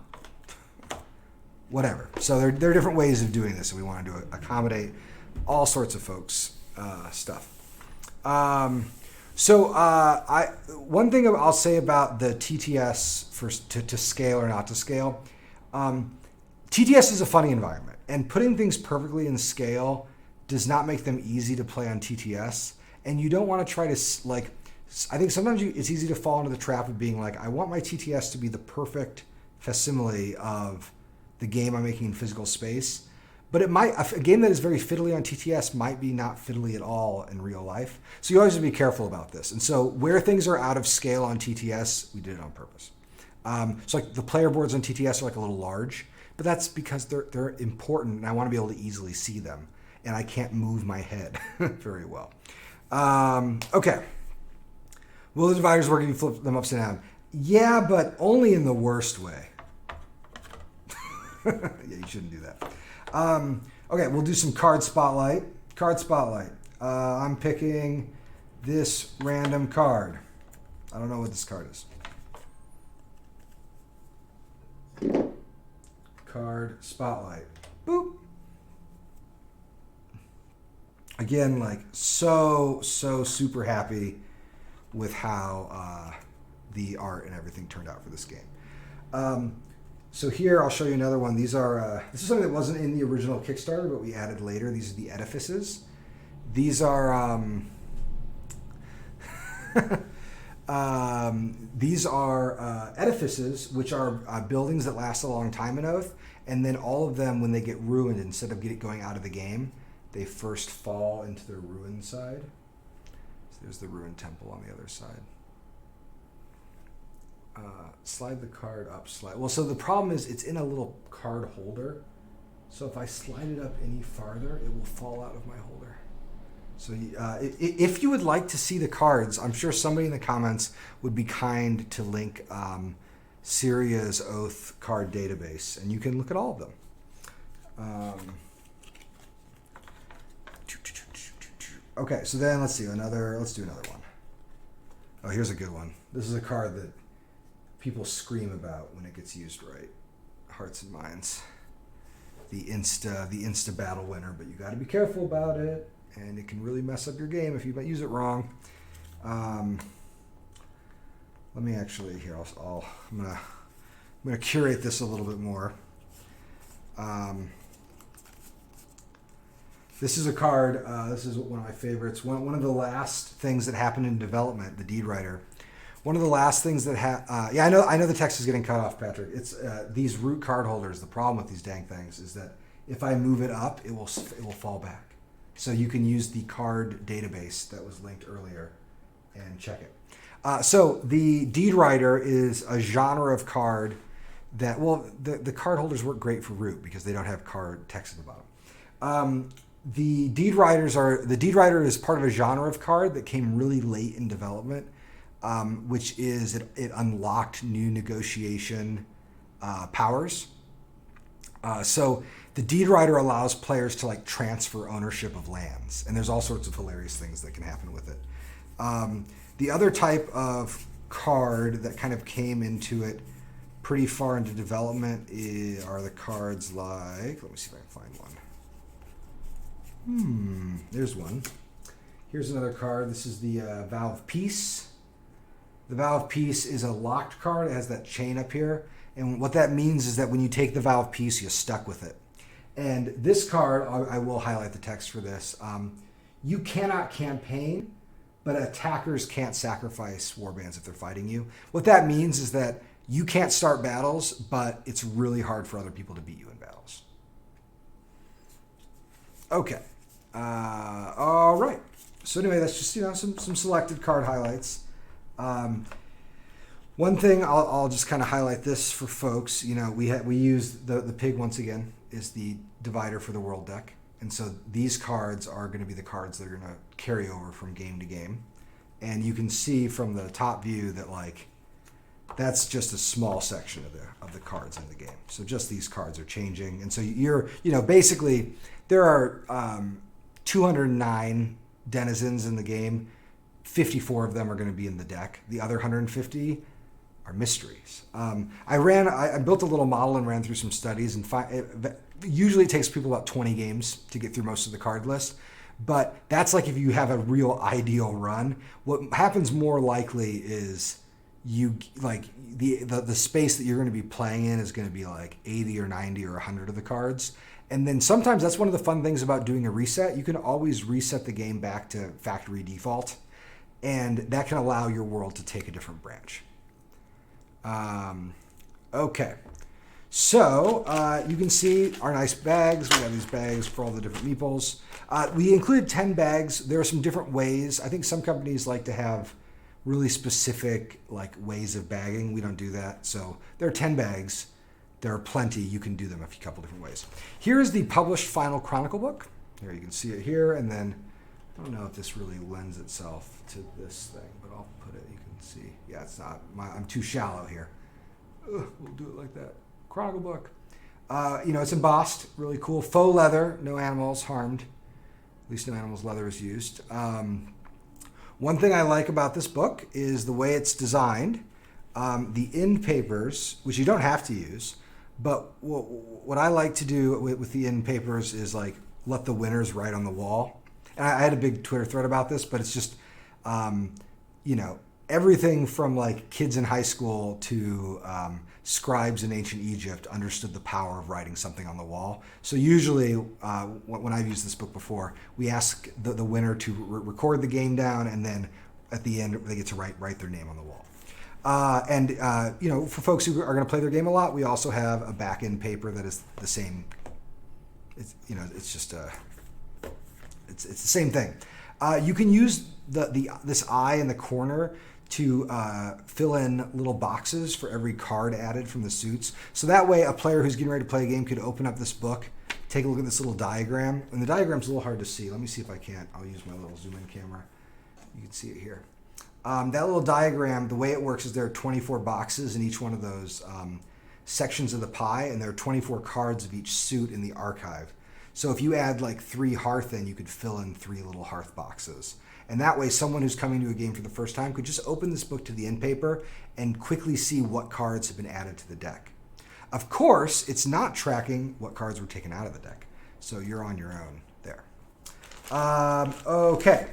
Whatever. So there are different ways of doing this, and we want to accommodate all sorts of folks' stuff. One thing I'll say about the TTS to scale or not to scale, TTS is a funny environment, and putting things perfectly in scale does not make them easy to play on TTS. And you don't want to try to, like, I think sometimes it's easy to fall into the trap of being like, I want my TTS to be the perfect facsimile of the game I'm making in physical space. But it might, a game that is very fiddly on TTS might be not fiddly at all in real life. So you always have to be careful about this. And so where things are out of scale on TTS, we did it on purpose. So like the player boards on TTS are like a little large, but that's because they're important and I want to be able to easily see them. And I can't move my head very well. Okay. Will the dividers work if you flip them upside down? Yeah, but only in the worst way. Yeah, you shouldn't do that. Okay, we'll do some card spotlight. Card spotlight. I'm picking this random card. I don't know what this card is. Card spotlight. Boop. Again, like so super happy with how the art and everything turned out for this game. So here I'll show you another one. These are this is something that wasn't in the original Kickstarter, but we added later. These are the Edifices. These are edifices, which are buildings that last a long time in Oath, and then all of them, when they get ruined, instead of going out of the game, they first fall into their ruined side. So there's the ruined temple on the other side. Slide the card up slightly. Well, so the problem is it's in a little card holder. So if I slide it up any farther, it will fall out of my holder. So if you would like to see the cards, I'm sure somebody in the comments would be kind to link Syria's Oath card database, and you can look at all of them. Okay, so then let's do another one. Oh, here's a good one. This is a card that people scream about when it gets used right. Hearts and Minds. The insta battle winner, but you got to be careful about it, and it can really mess up your game if you use it wrong. Let me actually here. I'm gonna curate this a little bit more. This is a card. This is one of my favorites. One of the last things that happened in development, the Deed Writer. One of the last things that yeah, I know the text is getting cut off, Patrick. It's these root card holders. The problem with these dang things is that if I move it up, it will fall back. So you can use the card database that was linked earlier and check it. So the Deed Writer is a genre of card that, well, the card holders work great for root because they don't have card text at the bottom. The Deed Writer is part of a genre of card that came really late in development, which is it unlocked new negotiation powers. So the Deed Writer allows players to like transfer ownership of lands, and there's all sorts of hilarious things that can happen with it. The other type of card that kind of came into it pretty far into development are the cards like, let me see if I can find one. There's one. Here's another card. This is the Vow of Peace. The Vow of Peace is a locked card. It has that chain up here. And what that means is that when you take the Vow of Peace, you're stuck with it. And this card, I will highlight the text for this. You cannot campaign, but attackers can't sacrifice warbands if they're fighting you. What that means is that you can't start battles, but it's really hard for other people to beat you in battles. Okay. All right. So anyway, that's just some selected card highlights. One thing I'll just kind of highlight this for folks. We use the pig once again is the divider for the world deck, and so these cards are going to be the cards that are going to carry over from game to game, and you can see from the top view that like that's just a small section of the cards in the game. So just these cards are changing, and so basically there are 209 denizens in the game. 54 of them are going to be in the deck. The other 150 are mysteries. I built a little model and ran through some studies, and usually it takes people about 20 games to get through most of the card list. But that's like if you have a real ideal run. What happens more likely is you like the space that you're going to be playing in is going to be like 80 or 90 or 100 of the cards. And then sometimes that's one of the fun things about doing a reset. You can always reset the game back to factory default, and that can allow your world to take a different branch. Okay. So you can see our nice bags. We have these bags for all the different meeples. We included 10 bags. There are some different ways. I think some companies like to have really specific like ways of bagging. We don't do that. So there are 10 bags. There are plenty. You can do them a couple different ways. Here is the published Final Chronicle book. Here you can see it here. And then I don't know if this really lends itself to this thing, but I'll put it. You can see. Yeah, it's not. I'm too shallow here. We'll do it like that. Chronicle book. It's embossed, really cool. Faux leather, no animals harmed. At least no animals' leather is used. One thing I like about this book is the way it's designed. The end papers, which you don't have to use, but what I like to do with the end papers is like let the winners write on the wall. And I had a big Twitter thread about this, but it's just, everything from like kids in high school to scribes in ancient Egypt understood the power of writing something on the wall. So usually when I've used this book before, we ask the winner to record the game down, and then at the end they get to write their name on the wall. For folks who are going to play their game a lot, we also have a back end paper that is the same. It's the same thing. You can use this eye in the corner to fill in little boxes for every card added from the suits. So that way a player who's getting ready to play a game could open up this book, take a look at this little diagram. And the diagram's a little hard to see. Let me see if I can't. I'll use my little zoom in camera. You can see it here. That little diagram, the way it works is there are 24 boxes in each one of those sections of the pie, and there are 24 cards of each suit in the archive. So if you add like 3 hearth in, you could fill in 3 little hearth boxes. And that way, someone who's coming to a game for the first time could just open this book to the end paper and quickly see what cards have been added to the deck. Of course, it's not tracking what cards were taken out of the deck. So you're on your own there. Okay.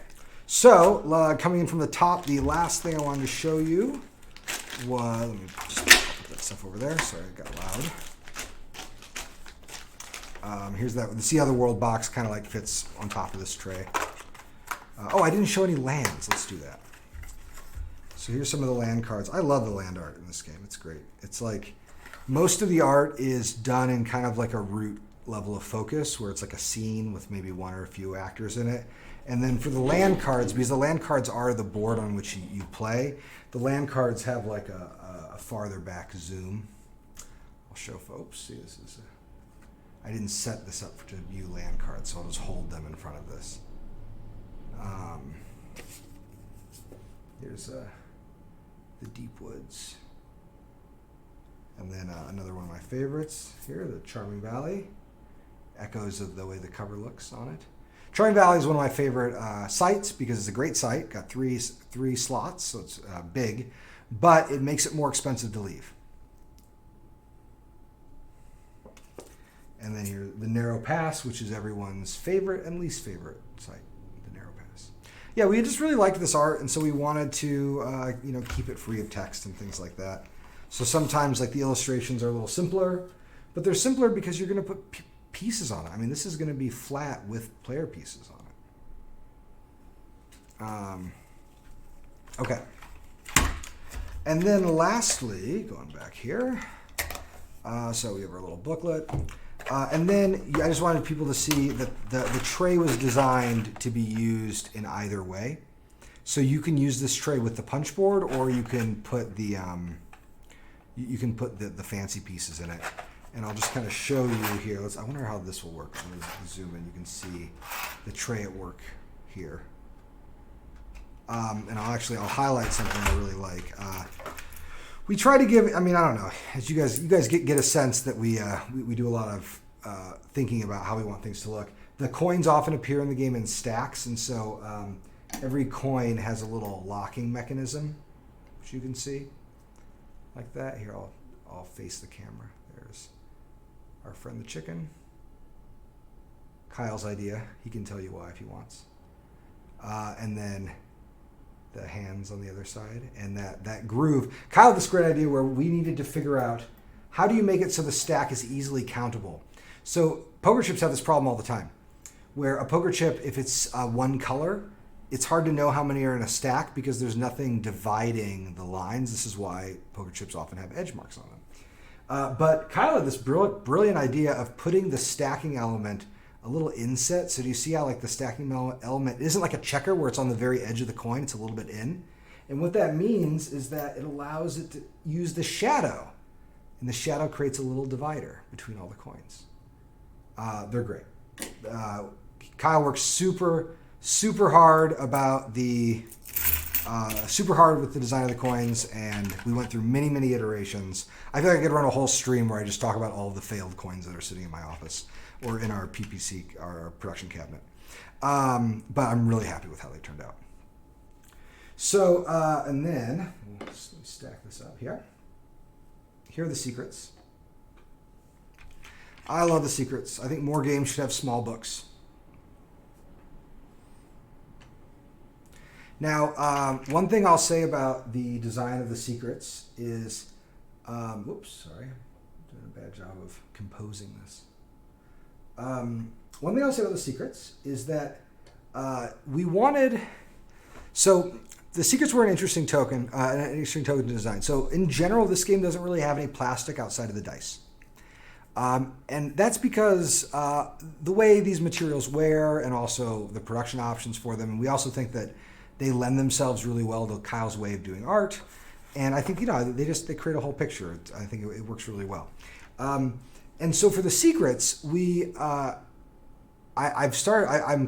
So coming in from the top, the last thing I wanted to show you was, let me just put that stuff over there. Sorry, it got loud. Here's that. See how the world box kind of like fits on top of this tray. I didn't show any lands. Let's do that. So here's some of the land cards. I love the land art in this game. It's great. It's like most of the art is done in kind of like a root level of focus where it's like a scene with maybe one or a few actors in it. And then for the land cards, because the land cards are the board on which you play, the land cards have like a farther back zoom. I'll show folks. See, this is I didn't set this up to view land cards, so I'll just hold them in front of this. Here's the Deep Woods. And then another one of my favorites here, the Charming Valley. Echoes of the way the cover looks on it. Charming Valley is one of my favorite sites because it's a great site. Got three slots, so it's big, but it makes it more expensive to leave. And then here, the Narrow Pass, which is everyone's favorite and least favorite site, the Narrow Pass. Yeah, we just really liked this art, and so we wanted to, keep it free of text and things like that. So sometimes, like the illustrations are a little simpler, but they're simpler because you're going to put pieces on it. I mean, this is going to be flat with player pieces on it. Okay. And then lastly, going back here, so we have our little booklet. And then I just wanted people to see that the tray was designed to be used in either way. So you can use this tray with the punch board, or you can put the fancy pieces in it. And I'll just kind of show you here. I wonder how this will work. Let me zoom in. You can see the tray at work here. And I'll highlight something I really like. We try to give, I don't know, as you guys get a sense that we do a lot of thinking about how we want things to look. The coins often appear in the game in stacks, and so every coin has a little locking mechanism, which you can see, like that. Here, I'll face the camera. There's our friend the chicken. Kyle's idea. He can tell you why if he wants. And then the hands on the other side, and that groove. Kyle had this great idea where we needed to figure out how do you make it so the stack is easily countable. So poker chips have this problem all the time, where a poker chip, if it's one color, it's hard to know how many are in a stack because there's nothing dividing the lines. This is why poker chips often have edge marks on them. But Kyle had this brilliant idea of putting the stacking element a little inset. So do you see how like the stacking element isn't like a checker where it's on the very edge of the coin, it's a little bit in. And what that means is that it allows it to use the shadow. And the shadow creates a little divider between all the coins. They're great. Kyle works super hard about the super hard with the design of the coins, and we went through many iterations. I feel like I could run a whole stream where I just talk about all of the failed coins that are sitting in my office or in our PPC, our production cabinet. But I'm really happy with how they turned out. So, and then let's stack this up here. Here are the secrets. I love the secrets. I think more games should have small books. Now, one thing I'll say about the design of the secrets is, whoops, sorry, I'm doing a bad job of composing this. One thing I'll say about the secrets is that we wanted, so the secrets were an interesting token to design. So in general, this game doesn't really have any plastic outside of the dice. And that's because the way these materials wear and also the production options for them, and we also think that they lend themselves really well to Kyle's way of doing art. And I think, they create a whole picture. I think it works really well. And so for the secrets, I'm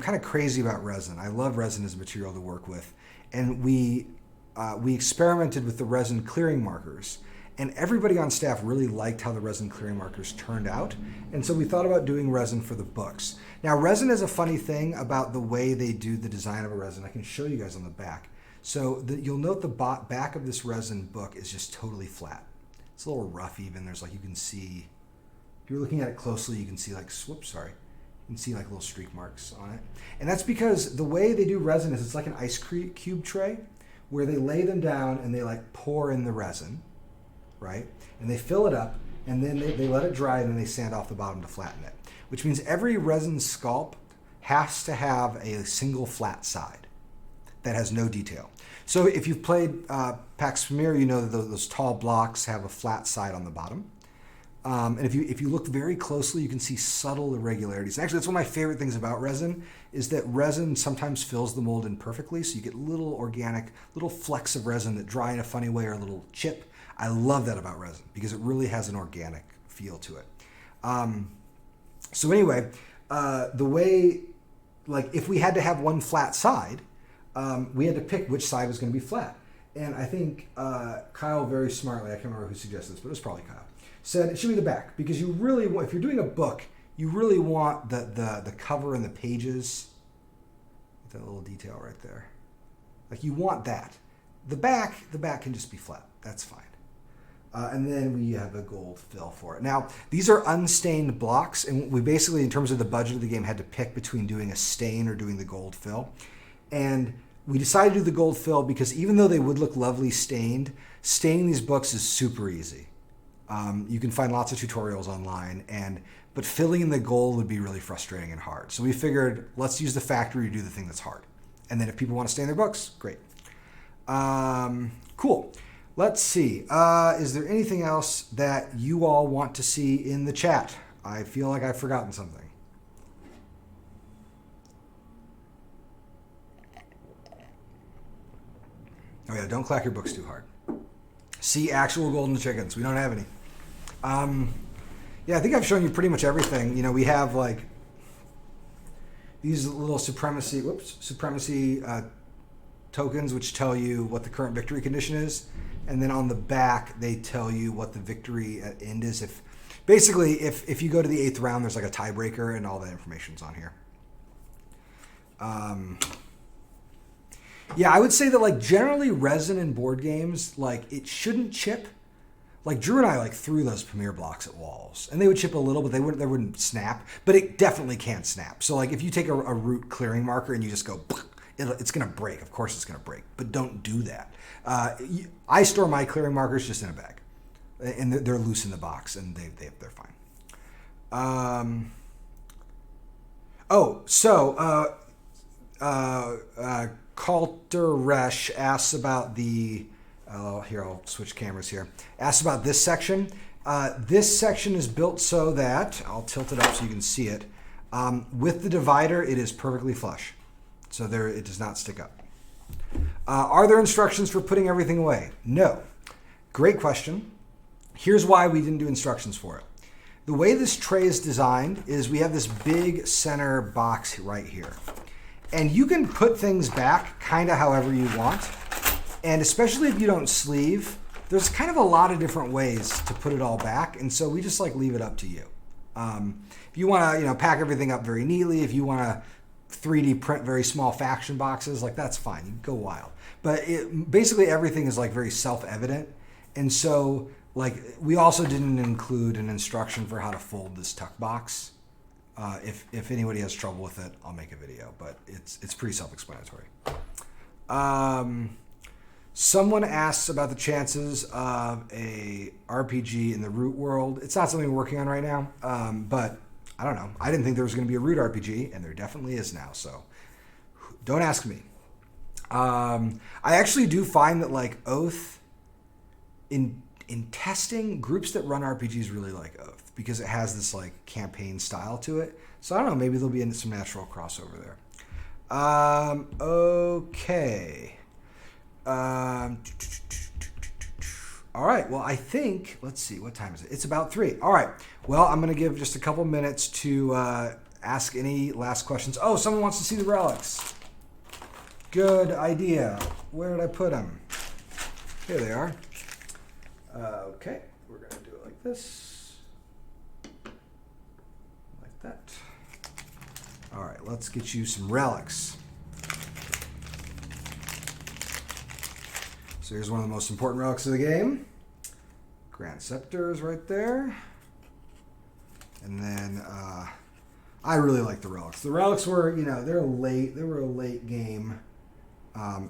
kind of crazy about resin. I love resin as a material to work with. And we experimented with the resin clearing markers. And everybody on staff really liked how the resin clearing markers turned out. And so we thought about doing resin for the books. Now, resin is a funny thing about the way they do the design of a resin. I can show you guys on the back. So you'll note the back of this resin book is just totally flat. It's a little rough even. There's like, you can see, if you're looking at it closely, you can see like, you can see like little streak marks on it. And that's because the way they do resin is it's like an ice cube tray where they lay them down and they like pour in the resin, right? And they fill it up and then they let it dry and then they sand off the bottom to flatten it, which means every resin sculpt has to have a single flat side that has no detail. So if you've played Pax Premier, you know that those tall blocks have a flat side on the bottom. And if you look very closely, you can see subtle irregularities. Actually, that's one of my favorite things about resin is that resin sometimes fills the mold in perfectly. So you get little organic, little flecks of resin that dry in a funny way or a little chip. I love that about resin because it really has an organic feel to it. So anyway, the way, like if we had to have one flat side, we had to pick which side was going to be flat. And I think Kyle very smartly, I can't remember who suggested this, but it was probably Kyle, said it should be the back because you really want, if you're doing a book, you really want the cover and the pages, that little detail right there. Like you want that. The back can just be flat. That's fine. And then we have a gold fill for it. Now, these are unstained blocks, and we basically, in terms of the budget of the game, had to pick between doing a stain or doing the gold fill. And we decided to do the gold fill because even though they would look lovely stained, staining these books is super easy. You can find lots of tutorials online, but filling in the gold would be really frustrating and hard. So we figured, let's use the factory to do the thing that's hard. And then if people want to stain their books, great. Cool. Let's see. Is there anything else that you all want to see in the chat? I feel like I've forgotten something. Oh yeah, don't clack your books too hard. See actual golden chickens. We don't have any. Yeah, I think I've shown you pretty much everything. You know, we have like these little supremacy tokens which tell you what the current victory condition is. And then on the back, they tell you what the victory at end is. If you go to the 8th round, there's like a tiebreaker and all that information's on here. Yeah, I would say that like generally resin in board games, like it shouldn't chip. Like Drew and I like threw those Premier blocks at walls and they would chip a little, but they wouldn't snap, but it definitely can't snap. So like if you take a root clearing marker and you just go, it's going to break. Of course it's going to break, but don't do that. I store my clearing markers just in a bag, and they're loose in the box, and they're fine. Kalteresh asks about the. Here, I'll switch cameras here. Asks about this section. This section is built so that I'll tilt it up so you can see it. With the divider, it is perfectly flush, so there it does not stick up. Are there instructions for putting everything away? No. Great question. Here's why we didn't do instructions for it. The way this tray is designed is we have this big center box right here. And you can put things back kind of however you want. And especially if you don't sleeve, there's kind of a lot of different ways to put it all back. And so we just like leave it up to you. If you want to, pack everything up very neatly, if you want to 3D print very small faction boxes, like that's fine. You can go wild. But basically everything is like very self-evident. And so like we also didn't include an instruction for how to fold this tuck box. If anybody has trouble with it, I'll make a video, but it's pretty self-explanatory. Someone asks about the chances of a RPG in the Root world. It's not something we're working on right now, but I don't know. I didn't think there was going to be a Root RPG, and there definitely is now, so don't ask me. I actually do find that like Oath, in testing, groups that run RPGs really like Oath because it has this like campaign style to it. So I don't know, maybe there'll be some natural crossover there. Okay. All right, well, I think, let's see, what time is it? It's about 3. All right, well, I'm going to give just a couple minutes to ask any last questions. Oh, someone wants to see the relics. Good idea. Where did I put them? Here they are. Okay, we're going to do it like this. Like that. All right, let's get you some relics. So here's one of the most important relics of the game. Grand Scepter is right there. And then I really like the relics. The relics were, they're late. They were a late game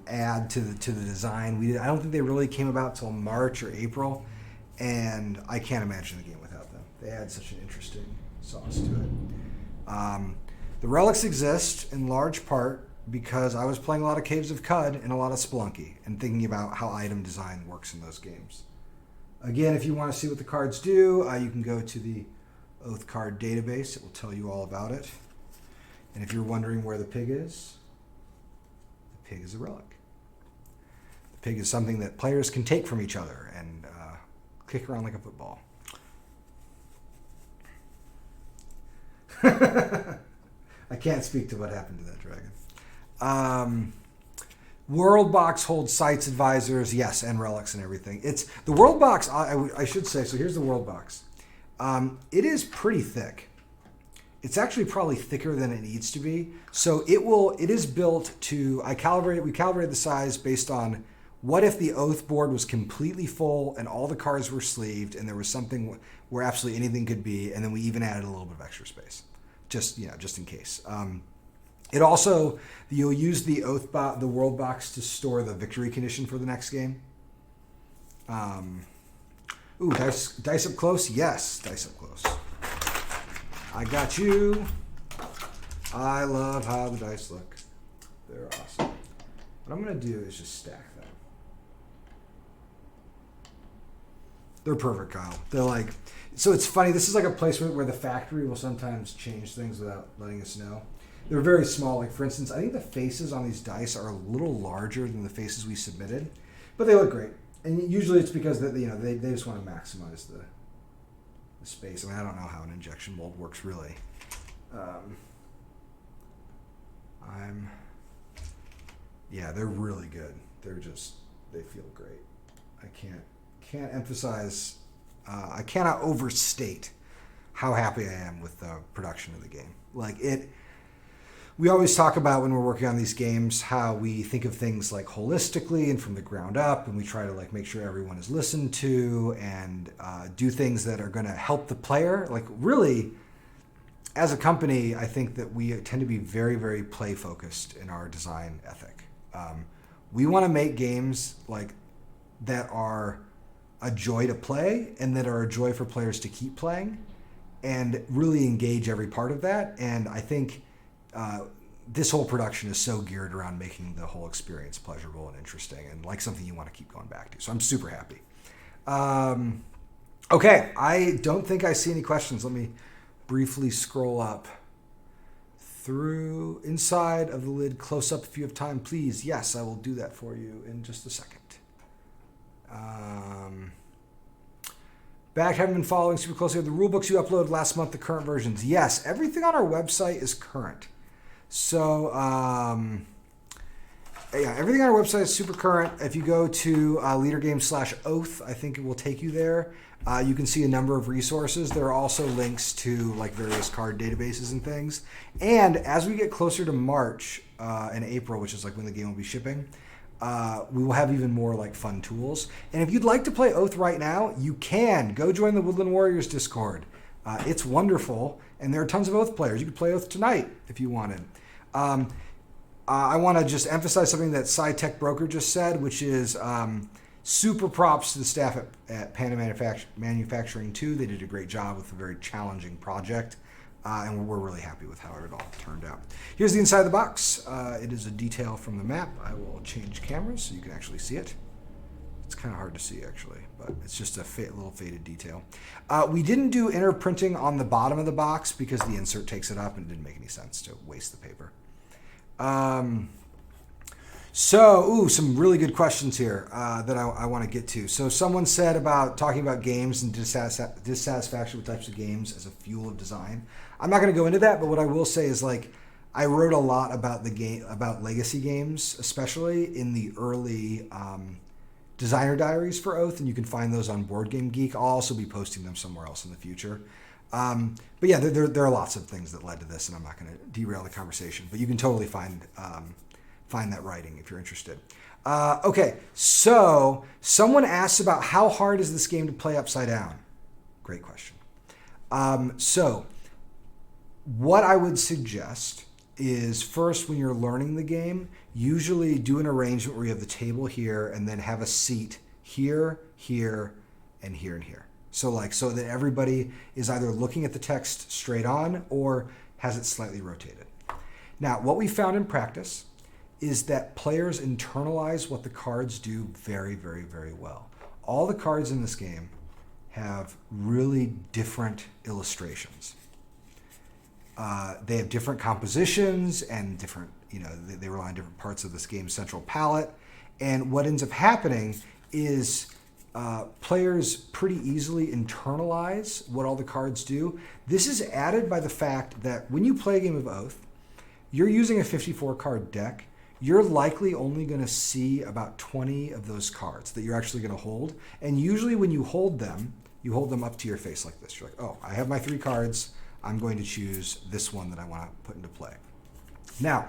add to the design. I don't think they really came about till March or April, and I can't imagine the game without them. They add such an interesting sauce to it. The relics exist in large part because I was playing a lot of Caves of Cud and a lot of Spelunky and thinking about how item design works in those games. Again, if you want to see what the cards do, you can go to the Oath card database. It will tell you all about it. And if you're wondering where the pig is a relic. The pig is something that players can take from each other and kick around like a football. I can't speak to what happened to that dragon. World Box holds sites, advisors, yes, and relics and everything. It's the World Box. I should say. So here's the World Box. It is pretty thick. It's actually probably thicker than it needs to be. So it is built to. We calibrated the size based on what if the Oath board was completely full and all the cards were sleeved and there was something where absolutely anything could be, and then we even added a little bit of extra space, just in case. It also, you'll use the the World Box to store the victory condition for the next game. Dice up close? Yes, dice up close. I got you. I love how the dice look. They're awesome. What I'm going to do is just stack them. They're perfect, Kyle. They're like, so it's funny, this is like a place where the factory will sometimes change things without letting us know. They're very small. Like, for instance, I think the faces on these dice are a little larger than the faces we submitted, but they look great. And usually it's because they just want to maximize the space. I mean, I don't know how an injection mold works really. They're really good. They feel great. I can't emphasize. I cannot overstate how happy I am with the production of the game. Like it. We always talk about when we're working on these games how we think of things like holistically and from the ground up, and we try to like make sure everyone is listened to and do things that are going to help the player. Like really, as a company, I think that we tend to be very, very play focused in our design ethic. We want to make games like that are a joy to play and that are a joy for players to keep playing, and really engage every part of that. And I think this whole production is so geared around making the whole experience pleasurable and interesting and like something you want to keep going back to. So I'm super happy. Okay, I don't think I see any questions. Let me briefly scroll up through inside of the lid, close up if you have time, please. Yes, I will do that for you in just a second. Back, haven't been following super closely. The rule books you uploaded last month, the current versions. Yes, everything on our website is current. So, yeah, everything on our website is super current. If you go to leadergames/oath, I think it will take you there. You can see a number of resources. There are also links to like various card databases and things. And as we get closer to March and April, which is like when the game will be shipping, we will have even more like fun tools. And if you'd like to play Oath right now, you can go join the Woodland Warriors Discord. It's wonderful, and there are tons of Oath players. You could play Oath tonight if you wanted. I want to just emphasize something that SciTech Broker just said, which is super props to the staff at Panda Manufacturing 2. They did a great job with a very challenging project, and we're really happy with how it all turned out. Here's the inside of the box. It is a detail from the map. I will change cameras so you can actually see it. It's kind of hard to see, actually, but it's just a little faded detail. We didn't do inner printing on the bottom of the box because the insert takes it up and it didn't make any sense to waste the paper. Some really good questions here that I want to get to. So someone said about talking about games and dissatisfaction with types of games as a fuel of design. I'm not going to go into that, but what I will say is like I wrote a lot about about legacy games, especially in the early designer diaries for Oath, and you can find those on Board Game Geek. I'll also be posting them somewhere else in the future. But yeah, there are lots of things that led to this, and I'm not going to derail the conversation. But you can totally find that writing if you're interested. Okay, so someone asks about how hard is this game to play upside down? Great question. So what I would suggest is first, when you're learning the game, usually do an arrangement where you have the table here and then have a seat here, here, and here and here. So that everybody is either looking at the text straight on or has it slightly rotated. Now, what we found in practice is that players internalize what the cards do very, very, very well. All the cards in this game have really different illustrations. They have different compositions and different, they rely on different parts of this game's central palette. And what ends up happening is players pretty easily internalize what all the cards do. This is added by the fact that when you play a game of Oath, you're using a 54 card deck. You're likely only going to see about 20 of those cards that you're actually going to hold. And usually when you hold them up to your face like this. You're like, oh, I have my 3 cards. I'm going to choose this one that I want to put into play. Now,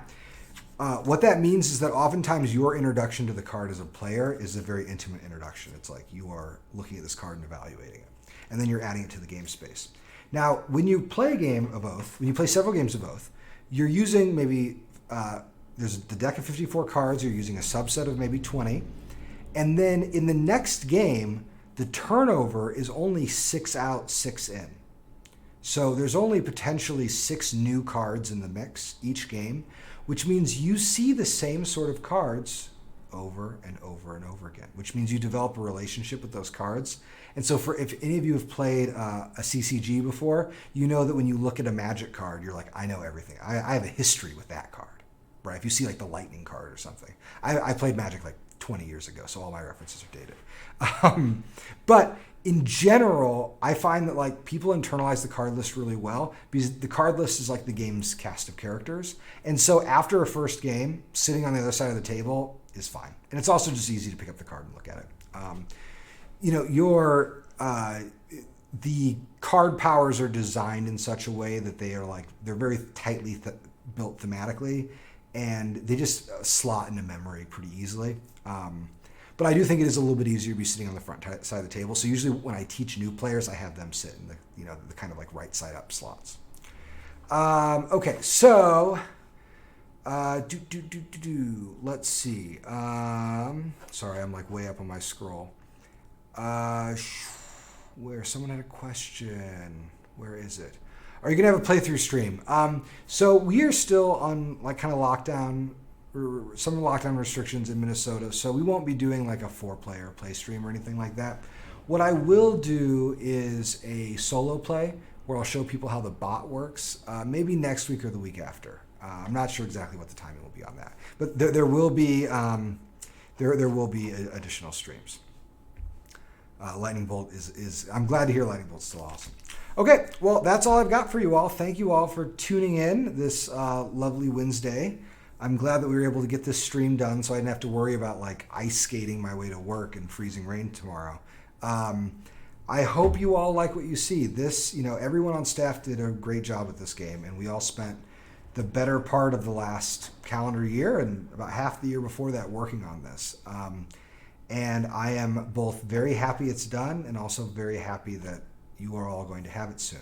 what that means is that oftentimes your introduction to the card as a player is a very intimate introduction. It's like you are looking at this card and evaluating it. And then you're adding it to the game space. Now, when you play a game of Oath, when you play several games of Oath, you're using maybe, there's the deck of 54 cards, you're using a subset of maybe 20. And then in the next game, the turnover is only 6 out, 6 in. So there's only potentially 6 new cards in the mix each game, which means you see the same sort of cards over and over and over again, which means you develop a relationship with those cards. And so if any of you have played a CCG before, you know that when you look at a Magic card, you're like, I know everything. I have a history with that card, right? If you see like the Lightning card or something. I played Magic like 20 years ago, so all my references are dated. But in general, I find that like people internalize the card list really well because the card list is like the game's cast of characters. And so after a first game, sitting on the other side of the table is fine. And it's also just easy to pick up the card and look at it. The card powers are designed in such a way that they're very tightly built thematically, and they just slot into memory pretty easily. But I do think it is a little bit easier to be sitting on the front side of the table. So usually when I teach new players, I have them sit in the kind of like right side up slots. Okay, so let's see. Sorry, I'm like way up on my scroll. Where someone had a question. Where is it? Are you gonna have a playthrough stream? So we are still on like kind of lockdown, or some lockdown restrictions in Minnesota. So we won't be doing like a 4-player play stream or anything like that. What I will do is a solo play where I'll show people how the bot works. Maybe next week or the week after. I'm not sure exactly what the timing will be on that, but there will be there will be additional streams. Lightning Bolt is I'm glad to hear Lightning Bolt's still awesome. Okay, well that's all I've got for you all. Thank you all for tuning in this lovely Wednesday. I'm glad that we were able to get this stream done, so I didn't have to worry about like ice skating my way to work in freezing rain tomorrow. I hope you all like what you see. This, everyone on staff did a great job with this game, and we all spent the better part of the last calendar year and about half the year before that working on this. And I am both very happy it's done and also very happy that you are all going to have it soon.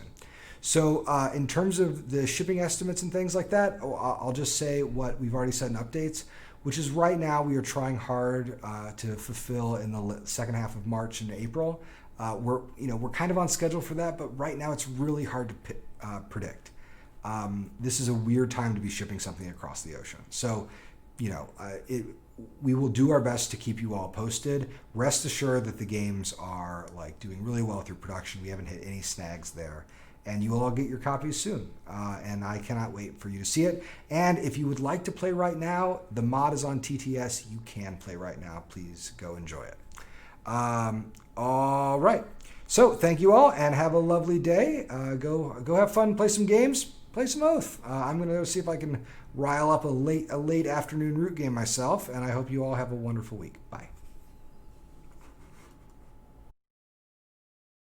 So in terms of the shipping estimates and things like that, I'll just say what we've already said in updates, which is right now we are trying hard to fulfill in the second half of March and April. We're kind of on schedule for that, but right now it's really hard to predict. This is a weird time to be shipping something across the ocean. So, we will do our best to keep you all posted. Rest assured that the games are like doing really well through production. We haven't hit any snags there. And you will all get your copies soon. And I cannot wait for you to see it. And if you would like to play right now, the mod is on TTS. You can play right now. Please go enjoy it. All right. So thank you all and have a lovely day. Go have fun, play some games, play some Oath. I'm going to go see if I can rile up a late afternoon root game myself. And I hope you all have a wonderful week. Bye.